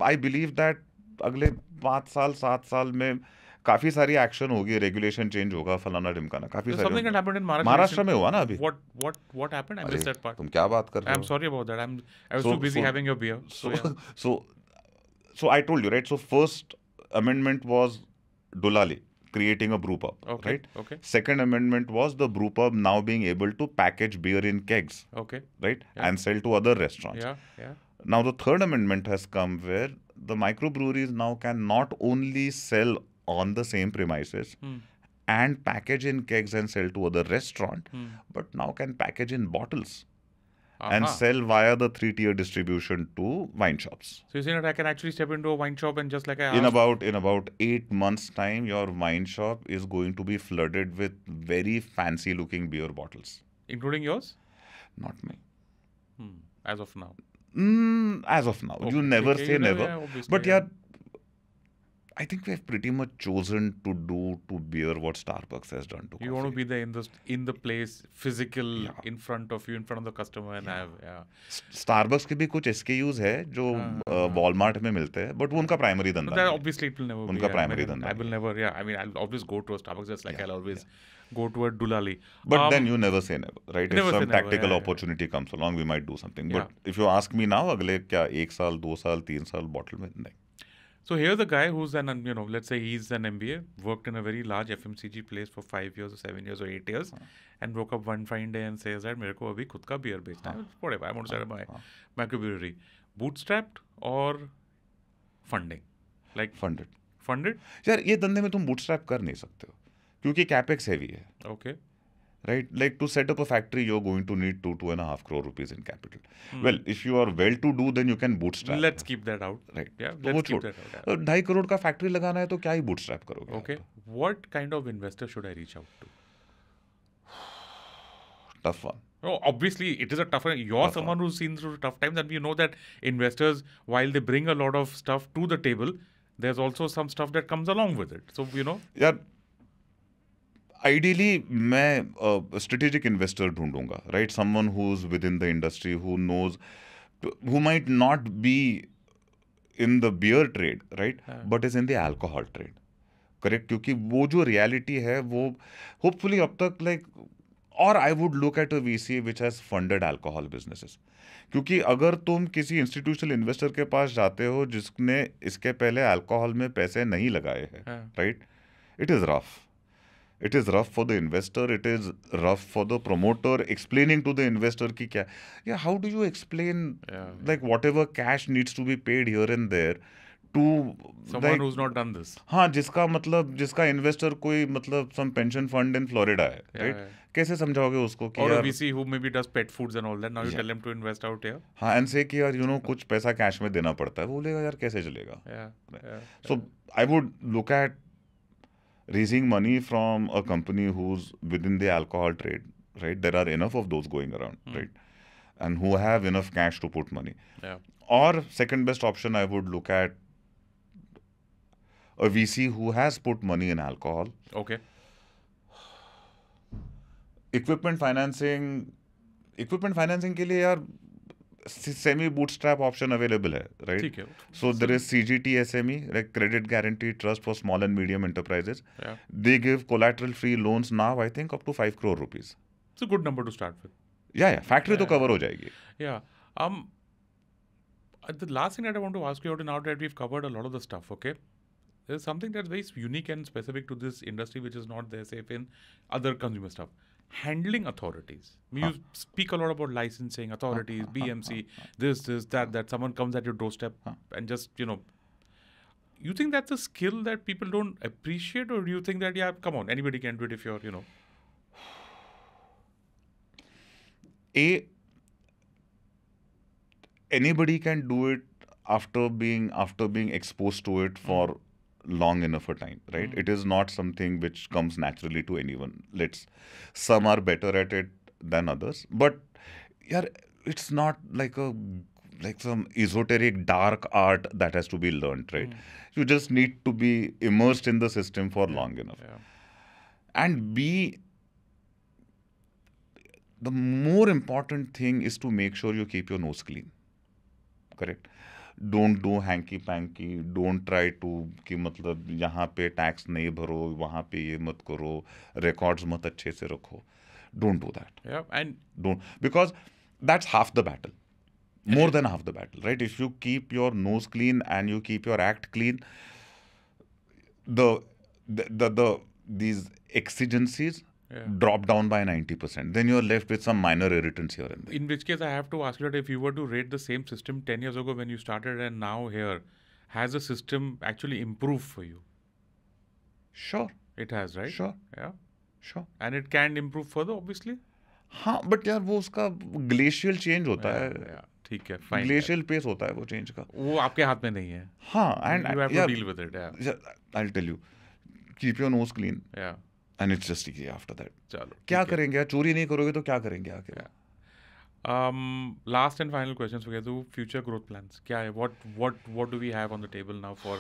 [SPEAKER 1] I believe that अगले 5 साल 7 साल में काफी सारी action होगी, regulation change होगा, फलाना ढिमकाना, काफी सारी.
[SPEAKER 2] something that happened in
[SPEAKER 1] Maharashtra में हुआ ना अभी.
[SPEAKER 2] What happened? I missed that part.
[SPEAKER 1] तुम क्या बात कर रहे हो?
[SPEAKER 2] I'm sorry about that. I was too busy having your beer.
[SPEAKER 1] So I told you, right? So first amendment was Dulali, creating a brew pub,
[SPEAKER 2] Okay.
[SPEAKER 1] right?
[SPEAKER 2] Okay.
[SPEAKER 1] Second amendment was the brew pub now being able to package beer in kegs,
[SPEAKER 2] Okay.
[SPEAKER 1] right?
[SPEAKER 2] Yeah.
[SPEAKER 1] And sell to other restaurants.
[SPEAKER 2] Yeah. Yeah.
[SPEAKER 1] Now the third amendment has come where the microbreweries now can not only sell on the same premises and package in kegs and sell to other restaurant, but now can package in bottles and sell via the 3-tier distribution to wine shops.
[SPEAKER 2] So you're saying that I can actually step into a wine shop and just like I asked,
[SPEAKER 1] In about 8 months' time, your wine shop is going to be flooded with very fancy looking beer bottles.
[SPEAKER 2] including yours?
[SPEAKER 1] Not me.
[SPEAKER 2] As of now.
[SPEAKER 1] As of now.
[SPEAKER 2] Okay.
[SPEAKER 1] You never
[SPEAKER 2] Okay,
[SPEAKER 1] say
[SPEAKER 2] you know,
[SPEAKER 1] never.
[SPEAKER 2] yeah, obviously,
[SPEAKER 1] But
[SPEAKER 2] yeah.
[SPEAKER 1] yeah, I think we have pretty much chosen to do to beer what Starbucks has done to
[SPEAKER 2] You
[SPEAKER 1] coffee.
[SPEAKER 2] want to be there in the place, physical,
[SPEAKER 1] Yeah.
[SPEAKER 2] in front of you, in front of the customer, and have
[SPEAKER 1] Starbucks के भी कुछ SKUs है जो Walmart में मिलते हैं, but वो उनका primary
[SPEAKER 2] No,
[SPEAKER 1] धंधा
[SPEAKER 2] that
[SPEAKER 1] नहीं है.
[SPEAKER 2] obviously it will never
[SPEAKER 1] उनका
[SPEAKER 2] be.
[SPEAKER 1] primary
[SPEAKER 2] I mean,
[SPEAKER 1] धंधा
[SPEAKER 2] I will
[SPEAKER 1] नहीं
[SPEAKER 2] never. Yeah, I mean, I'll always go to a Starbucks just like I'll always go to a Dulali.
[SPEAKER 1] But then you never say never, right?
[SPEAKER 2] Never
[SPEAKER 1] If
[SPEAKER 2] say
[SPEAKER 1] some
[SPEAKER 2] never,
[SPEAKER 1] tactical
[SPEAKER 2] yeah.
[SPEAKER 1] opportunity comes along, we might do something. But
[SPEAKER 2] Yeah.
[SPEAKER 1] if you ask me now, अगले क्या 1 साल, 2 साल, 3 साल bottle में नहीं.
[SPEAKER 2] So here's a guy who's let's say he's an MBA, worked in a very large FMCG place for 5 years or 7 years or 8 years, and woke up one fine day and says that मेरे को अभी खुद का beer बेचना है. Whatever, I want to start my microbrewery. Bootstrapped or funding? Like
[SPEAKER 1] Funded.
[SPEAKER 2] funded?
[SPEAKER 1] यार ये धंधे में तुम bootstrap कर नहीं सकते हो क्योंकि capex heavy है.
[SPEAKER 2] Okay.
[SPEAKER 1] Right? Like to set up a factory, you're going to need 2.5 crore rupees in capital. Well, if you are well to do, then you can bootstrap.
[SPEAKER 2] Let's keep that out.
[SPEAKER 1] Right.
[SPEAKER 2] Yeah,
[SPEAKER 1] तो वो
[SPEAKER 2] let's keep
[SPEAKER 1] छोड़.
[SPEAKER 2] that out. Yeah.
[SPEAKER 1] 2.5 crore का factory लगाना है तो क्या ही bootstrap करोगे?
[SPEAKER 2] Okay. What kind of investor should I reach out to?
[SPEAKER 1] Tough one.
[SPEAKER 2] Oh, obviously, it is a tough one. You're someone who's seen through tough times, and we know that investors, while they bring a lot of stuff to the table, there's also some stuff that comes along with it. So,
[SPEAKER 1] यार ideally मैं strategic investor ढूंढूंगा, right? Someone who's within the industry, who knows, who might not be in the beer trade, right? But is in the alcohol trade. Correct? क्योंकि वो जो reality है वो hopefully अब तक like, or I would look at a VC which has funded alcohol businesses. क्योंकि अगर तुम किसी इंस्टीट्यूशनल इन्वेस्टर के पास जाते हो जिसने इसके पहले अल्कोहल में पैसे नहीं लगाए हैं, right, it is rough. It is rough for the investor. It is rough for the promoter explaining to the investor कि क्या. Yeah, how do you explain like whatever cash needs to be paid here and there to
[SPEAKER 2] someone
[SPEAKER 1] like,
[SPEAKER 2] who's not done this.
[SPEAKER 1] हाँ, जिसका investor कोई मतलब some pension fund in Florida है, right? कैसे समझाओगे उसको कि
[SPEAKER 2] or
[SPEAKER 1] यार,
[SPEAKER 2] a VC who maybe does pet foods and all that. Now you tell him to invest out here.
[SPEAKER 1] हाँ, and say कि यार कुछ पैसा कैश में देना पड़ता है. वो बोलेगा यार कैसे चलेगा. So I would look at raising money from a company who's within the alcohol trade, right? There are enough of those going around, right? And who have enough cash to put money.
[SPEAKER 2] Yeah.
[SPEAKER 1] Or second best option, I would look at a VC who has put money in alcohol.
[SPEAKER 2] Okay.
[SPEAKER 1] Equipment financing के लिए यार semi bootstrap option available है, right?
[SPEAKER 2] ठीक है.
[SPEAKER 1] So there is CGT SME, like Credit Guarantee Trust for Small and Medium Enterprises.
[SPEAKER 2] Yeah.
[SPEAKER 1] They give collateral free loans now, I think up to 5 crore rupees.
[SPEAKER 2] It's a good number to start with.
[SPEAKER 1] Yeah, factory तो cover हो जाएगी.
[SPEAKER 2] Yeah. The last thing that I want to ask you out, now that we've covered a lot of the stuff, okay? There's something that's very unique and specific to this industry, which is not there, say, in other consumer stuff. Handling authorities. You speak a lot about licensing, authorities, BMC, this, that. Someone comes at your doorstep and just, You think that's a skill that people don't appreciate, or do you think that, yeah, come on, anybody can do it if you're,
[SPEAKER 1] Anybody can do it after being exposed to it for long enough a time, right? It is not something which comes naturally to anyone. Some are better at it than others, but yeah, it's not like some esoteric dark art that has to be learned, right? You just need to be immersed in the system for long enough. And the more important thing is to make sure you keep your nose clean. Correct? Don't do hanky panky. Don't try to कि मतलब यहाँ पे tax नहीं भरो, वहाँ पे ये मत करो, records मत अच्छे से रखो. Don't do that.
[SPEAKER 2] Yeah, and
[SPEAKER 1] don't, because that's half the battle. More than half the battle, right? If you keep your nose clean and you keep your act clean, the these exigencies
[SPEAKER 2] Yeah.
[SPEAKER 1] drop down by 90%. Then you're left with some minor irritants here and there.
[SPEAKER 2] In which case, I have to ask you that if you were to rate the same system 10 years ago when you started and now here, has the system actually improved for you?
[SPEAKER 1] Sure,
[SPEAKER 2] It has, right?
[SPEAKER 1] sure,
[SPEAKER 2] Yeah.
[SPEAKER 1] sure.
[SPEAKER 2] And it can improve further, obviously.
[SPEAKER 1] हाँ, but यार वो उसका glacial change होता है,
[SPEAKER 2] Yeah. ठीक है, fine.
[SPEAKER 1] Glacial pace होता है वो चेंज का.
[SPEAKER 2] वो आपके हाथ में नहीं है.
[SPEAKER 1] हाँ,
[SPEAKER 2] You
[SPEAKER 1] and
[SPEAKER 2] have to
[SPEAKER 1] yeah,
[SPEAKER 2] deal with it. Yeah.
[SPEAKER 1] I'll tell you, keep your nose clean
[SPEAKER 2] Yeah.
[SPEAKER 1] and it's just easy after that.
[SPEAKER 2] चलो.
[SPEAKER 1] क्या
[SPEAKER 2] ठीक है.
[SPEAKER 1] करेंगे यार, चोरी नहीं करोगे तो क्या करेंगे आके?
[SPEAKER 2] Yeah. Last and final questions for you. Future growth plans. क्या है? What do we have on the table now for?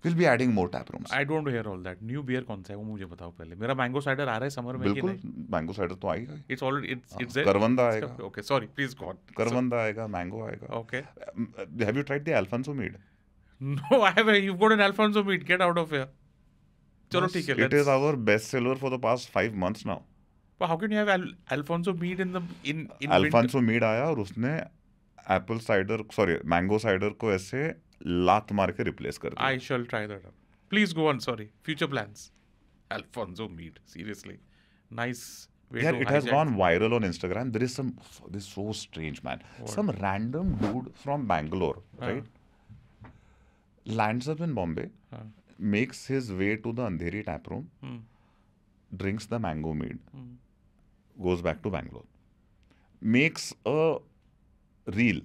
[SPEAKER 1] We'll be adding more tap rooms.
[SPEAKER 2] I don't want to hear all that. New beer कौन सा है वो मुझे बताओ पहले. मेरा मैंगो साइडर आ रहा है समर में कि
[SPEAKER 1] बिल्कुल,
[SPEAKER 2] नहीं?
[SPEAKER 1] मैंगो साइडर तो आएगा ही.
[SPEAKER 2] It's already it's there.
[SPEAKER 1] करवंदा आएगा.
[SPEAKER 2] Okay, sorry. Please go on.
[SPEAKER 1] करवंदा आएगा, मैंगो आएगा.
[SPEAKER 2] Okay.
[SPEAKER 1] Have you tried the Alfonso mead?
[SPEAKER 2] No, I haven't. You've got an Alfonso mead. Get out of here. चलो ठीक है.
[SPEAKER 1] It is our best seller for the past 5 months now.
[SPEAKER 2] But how can you have Alfonso mead in
[SPEAKER 1] Alfonso mead आया और उसने Apple cider mango cider को ऐसे लात मार के रिप्लेस कर दिया.
[SPEAKER 2] I shall try that out. Please go on. Sorry. Future plans. Alfonso mead. Seriously. Nice. Way
[SPEAKER 1] Yeah,
[SPEAKER 2] to
[SPEAKER 1] it has
[SPEAKER 2] hijack.
[SPEAKER 1] gone viral on Instagram. This is so strange, man. Some random dude from Bangalore, right? Lands up in Bombay, makes his way to the Andheri tap room, drinks the mango mead, goes back to Bangalore, makes a reel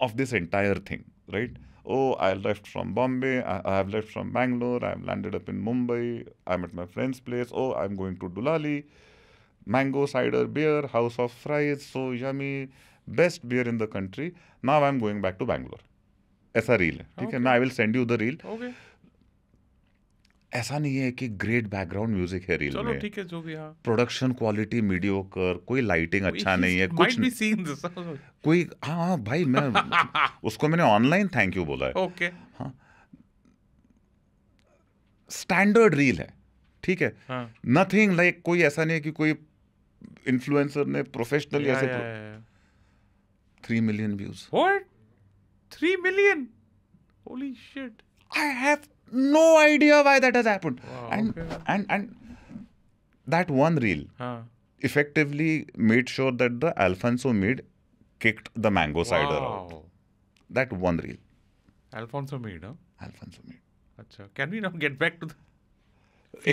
[SPEAKER 1] of this entire thing, right? Oh, I left from Bombay, I have left from Bangalore, I have landed up in Mumbai, I'm at my friend's place, oh, I'm going to Dulali, mango cider beer, house of fries, so yummy, best beer in the country, now I'm going back to Bangalore. ऐसा reel है, ठीक है. मैं I will send you the reel.
[SPEAKER 2] Okay.
[SPEAKER 1] ऐसा नहीं है कि great background music है रील
[SPEAKER 2] चलो
[SPEAKER 1] में.
[SPEAKER 2] ठीक है जो भी हाँ.
[SPEAKER 1] प्रोडक्शन क्वालिटी मीडियोकर, कोई लाइटिंग अच्छा नहीं है, कुछ
[SPEAKER 2] Might be seen this.
[SPEAKER 1] कोई. हाँ भाई, मैं उसको मैंने ऑनलाइन थैंक यू बोला है.
[SPEAKER 2] Okay.
[SPEAKER 1] स्टैंडर्ड रील है, ठीक है.
[SPEAKER 2] हाँ.
[SPEAKER 1] नथिंग लाइक कोई ऐसा नहीं है कि कोई इन्फ्लुएंसर ने प्रोफेशनली ऐसे.
[SPEAKER 2] Yeah.
[SPEAKER 1] 3 million views.
[SPEAKER 2] What? 3 million? Holy shit.
[SPEAKER 1] I have no idea why that has happened.
[SPEAKER 2] Wow,
[SPEAKER 1] and,
[SPEAKER 2] okay.
[SPEAKER 1] and that one reel
[SPEAKER 2] हाँ.
[SPEAKER 1] effectively made sure that the Alfonso mead kicked the mango cider out.
[SPEAKER 2] Wow.
[SPEAKER 1] That one reel.
[SPEAKER 2] Alfonso mead, huh?
[SPEAKER 1] Alfonso mead.
[SPEAKER 2] अच्छा. Can we now get back to the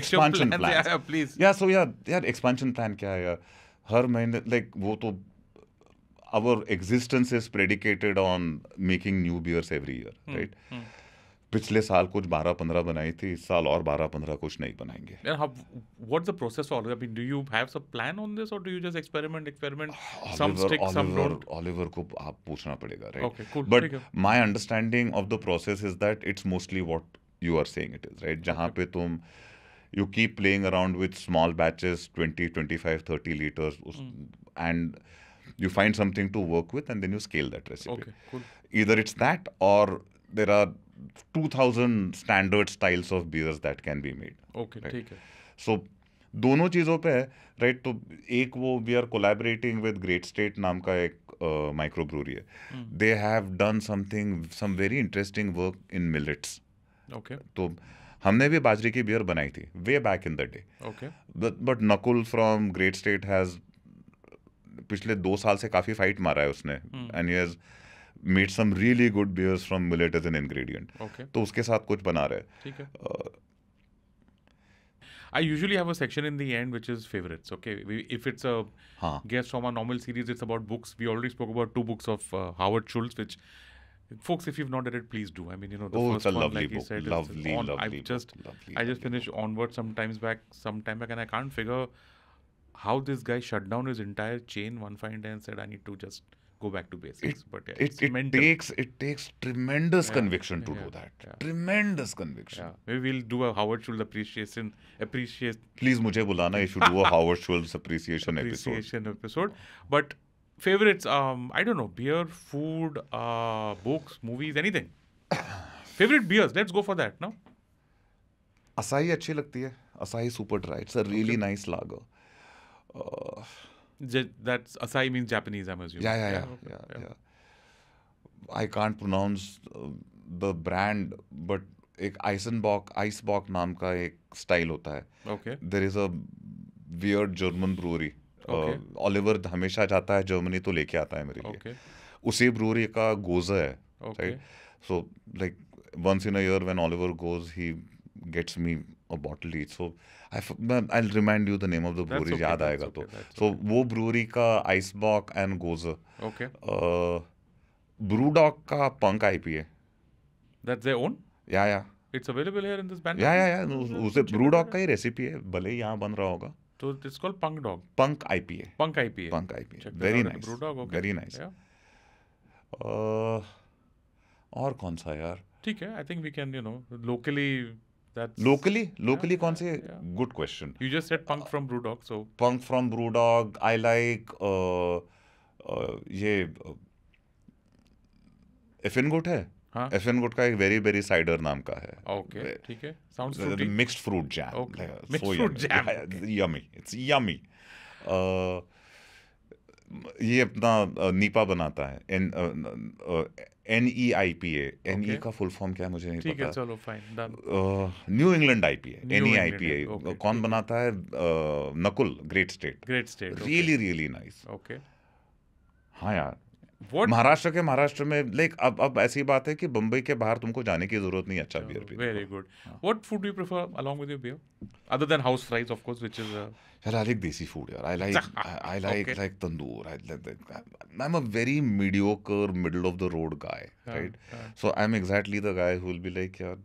[SPEAKER 1] Expansion
[SPEAKER 2] plans?
[SPEAKER 1] plans.
[SPEAKER 2] Yeah, please.
[SPEAKER 1] Yeah, so yeah, expansion plan क्या है यार? हर महीने like वो तो our existence is predicated on making new beers every year, right? पिछले साल कुछ 12-15 बनाई थी, इस साल और 12-15 कुछ नहीं बनाएंगे.
[SPEAKER 2] And what's the process for all? I mean, do you have some plan on this or do you just experiment? Some stick, some don't.
[SPEAKER 1] Oliver को आप पूछना पड़ेगा, right?
[SPEAKER 2] Okay, cool.
[SPEAKER 1] But
[SPEAKER 2] ठीक है.
[SPEAKER 1] my understanding of the process is that it's mostly what you are saying it is, right? जहाँ पे तुम you keep playing around with small batches, 20, 25, 30 liters, and you find something to work with and then you scale that recipe.
[SPEAKER 2] Okay, cool.
[SPEAKER 1] Either it's that or there are 2000 standard styles of beers that can be made.
[SPEAKER 2] Okay,
[SPEAKER 1] right?
[SPEAKER 2] ठीक है.
[SPEAKER 1] So दोनों चीज़ों पे है, right. तो एक वो we are collaborating with great state नाम का एक माइक्रो ब्रूरी है. They have done some very interesting work in millets.
[SPEAKER 2] Okay.
[SPEAKER 1] तो हमने भी बाजरे की बियर बनाई थी way back in the day.
[SPEAKER 2] Okay.
[SPEAKER 1] But Nakul from great state has पिछले 2 साल से काफ़ी फाइट मारा है उसने, and he has made some really good beers from millet as an ingredient.
[SPEAKER 2] Okay.
[SPEAKER 1] तो उसके साथ कुछ बना रहे.
[SPEAKER 2] ठीक है. I usually have a section in the end which is favorites. Okay, if it's a guest from our normal series, it's about books. We already spoke about 2 books of Howard Schultz, which, folks, if you've not read it, please do. I mean, the
[SPEAKER 1] Oh,
[SPEAKER 2] first
[SPEAKER 1] it's a
[SPEAKER 2] one,
[SPEAKER 1] lovely
[SPEAKER 2] like you
[SPEAKER 1] book.
[SPEAKER 2] said,
[SPEAKER 1] Lovely,
[SPEAKER 2] on,
[SPEAKER 1] lovely
[SPEAKER 2] I just
[SPEAKER 1] book. Lovely,
[SPEAKER 2] I just
[SPEAKER 1] lovely
[SPEAKER 2] finished Onward some time back, and I can't figure how this guy shut down his entire chain one fine day and said, I need to just go back to basics. But yeah, it's mental.
[SPEAKER 1] It takes tremendous conviction to do that.
[SPEAKER 2] Yeah.
[SPEAKER 1] Tremendous conviction.
[SPEAKER 2] Yeah, maybe we'll do a Howard Schultz appreciation
[SPEAKER 1] Please मुझे बुलाना if you do a Howard Schultz appreciation
[SPEAKER 2] episode. But favorites, I don't know, beer, food, books, movies, anything. Favorite beers, let's go for that, no?
[SPEAKER 1] Asahi अच्छी लगती है. Asahi Super Dry. It's a really nice lager.
[SPEAKER 2] That's Asahi means Japanese, I'm assuming.
[SPEAKER 1] Yeah. I can't pronounce the brand, but एक आइसबॉक नाम का एक style होता है.
[SPEAKER 2] Okay.
[SPEAKER 1] There is a weird German brewery. Oliver हमेशा जाता है जर्मनी तो लेके आता है मेरे लिए.
[SPEAKER 2] Okay.
[SPEAKER 1] उसी ब्रूअरी का गोजा है.
[SPEAKER 2] Okay.
[SPEAKER 1] Right. So like once in a year when Oliver goes, he gets me a bottle each. So I'll remind you the name of the brewery.
[SPEAKER 2] okay,
[SPEAKER 1] याद
[SPEAKER 2] that's
[SPEAKER 1] आएगा
[SPEAKER 2] okay,
[SPEAKER 1] तो.
[SPEAKER 2] that's
[SPEAKER 1] So वो brewery का Icebox and Goza.
[SPEAKER 2] Okay.
[SPEAKER 1] Brewdog का Punk IPA.
[SPEAKER 2] That's their own?
[SPEAKER 1] Yeah.
[SPEAKER 2] It's available here in this band?
[SPEAKER 1] Yeah. उसे Brewdog का ही recipe है, भले ही यहाँ बन रहा होगा.
[SPEAKER 2] So it's called Punk Dog.
[SPEAKER 1] Punk IPA.
[SPEAKER 2] Punk IPA.
[SPEAKER 1] Punk IPA.
[SPEAKER 2] Check that
[SPEAKER 1] Very
[SPEAKER 2] out at
[SPEAKER 1] nice.
[SPEAKER 2] Brewdog, okay.
[SPEAKER 1] Very nice.
[SPEAKER 2] Yeah.
[SPEAKER 1] और कौन सा यार?
[SPEAKER 2] ठीक है. I think we can, locally. That's
[SPEAKER 1] Locally कौन से?
[SPEAKER 2] yeah.
[SPEAKER 1] Good question.
[SPEAKER 2] You just said Punk from Brewdog, so
[SPEAKER 1] Punk from Brewdog. I like ये Effengut है.
[SPEAKER 2] हाँ.
[SPEAKER 1] Effengut का एक वेरी वेरी साइडर नाम का है.
[SPEAKER 2] Okay, ठीक है. Sounds fruity.
[SPEAKER 1] Mixed fruit jam.
[SPEAKER 2] Okay.
[SPEAKER 1] Like,
[SPEAKER 2] Mixed
[SPEAKER 1] so
[SPEAKER 2] fruit jam.
[SPEAKER 1] Yummy. It's yummy. ये अपना नीपा बनाता है. NEIPA. NE का फुल फॉर्म क्या मुझे नहीं
[SPEAKER 2] ठीक है,
[SPEAKER 1] पता.
[SPEAKER 2] चलो fine, done.
[SPEAKER 1] New England IPA.
[SPEAKER 2] New England,
[SPEAKER 1] NEIPA.
[SPEAKER 2] okay,
[SPEAKER 1] कौन
[SPEAKER 2] ठीक है.
[SPEAKER 1] बनाता है? Nakul. Great state.
[SPEAKER 2] Great state. Okay.
[SPEAKER 1] Really nice.
[SPEAKER 2] Okay.
[SPEAKER 1] हाँ यार.
[SPEAKER 2] What?
[SPEAKER 1] महाराष्ट्र में लाइक अब ऐसी बात है कि बम्बई के बाहर तुमको जाने की जरूरत नहीं अच्छा बियर पीने.
[SPEAKER 2] Very good. What food do you prefer along with your beer? Other than house fries, of course, which is
[SPEAKER 1] यार, I like देसी food यार. I like
[SPEAKER 2] Okay.
[SPEAKER 1] like tandoor. I'm a very mediocre middle of the road guy, right? So I'm exactly the guy who will be like, यार,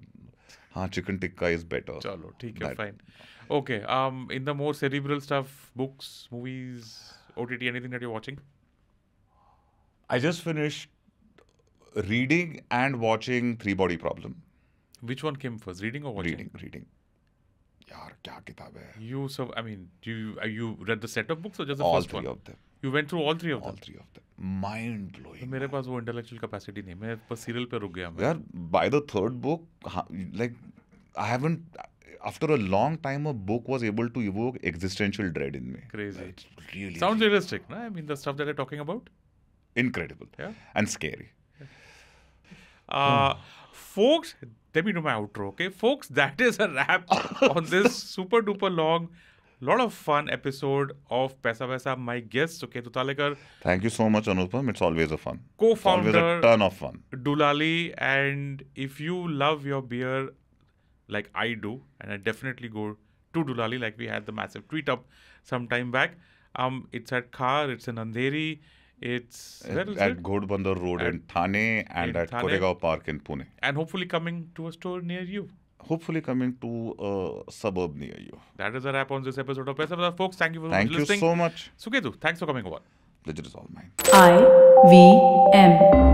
[SPEAKER 1] हाँ, chicken tikka is better.
[SPEAKER 2] chalo, ठीक है,
[SPEAKER 1] That-
[SPEAKER 2] fine. Okay. In the more cerebral stuff, books, movies, OTT, anything that you're watching?
[SPEAKER 1] I just finished reading and watching Three Body Problem.
[SPEAKER 2] Which one came first, reading or watching?
[SPEAKER 1] Reading. यार क्या किताब है.
[SPEAKER 2] I mean, you read the set of books or just the
[SPEAKER 1] All
[SPEAKER 2] first
[SPEAKER 1] three
[SPEAKER 2] one?
[SPEAKER 1] of them.
[SPEAKER 2] You went through all three of
[SPEAKER 1] All
[SPEAKER 2] them?
[SPEAKER 1] three of them. Mind blowing.
[SPEAKER 2] मेरे पास वो intellectual capacity नहीं, मैं बस serial पे रुक गया मैं.
[SPEAKER 1] यार, by the third book, like I haven't. After a long time, a book was able to evoke existential dread in me.
[SPEAKER 2] Crazy.
[SPEAKER 1] It's really
[SPEAKER 2] Sounds realistic, no? I mean, the stuff that you're talking about.
[SPEAKER 1] incredible.
[SPEAKER 2] Yeah.
[SPEAKER 1] And scary.
[SPEAKER 2] Folks, let me do my outro, okay? Folks, that is a wrap on this super duper long, lot of fun episode of Paisa Vaisa. My guest, okay, Tutalekar,
[SPEAKER 1] Thank you so much, Anupam. It's always a fun.
[SPEAKER 2] Co-founder.
[SPEAKER 1] It's always a ton of fun.
[SPEAKER 2] Dulali. And if you love your beer like I do, and I definitely go to Dulali, like we had the massive tweet up some time back. It's at Khar, it's in Andheri. It's where is
[SPEAKER 1] At
[SPEAKER 2] it?
[SPEAKER 1] Ghodbandar Road in Thane and
[SPEAKER 2] in
[SPEAKER 1] at
[SPEAKER 2] Thane.
[SPEAKER 1] Koregaon Park in Pune.
[SPEAKER 2] And hopefully coming to a store near you.
[SPEAKER 1] Hopefully coming to a suburb near you.
[SPEAKER 2] That is a wrap on this episode of Paisa Vaisa. Folks, thank you for
[SPEAKER 1] Thank you
[SPEAKER 2] listening.
[SPEAKER 1] so much.
[SPEAKER 2] Suketu, thanks for coming over.
[SPEAKER 1] Pleasure is all mine.
[SPEAKER 3] IVM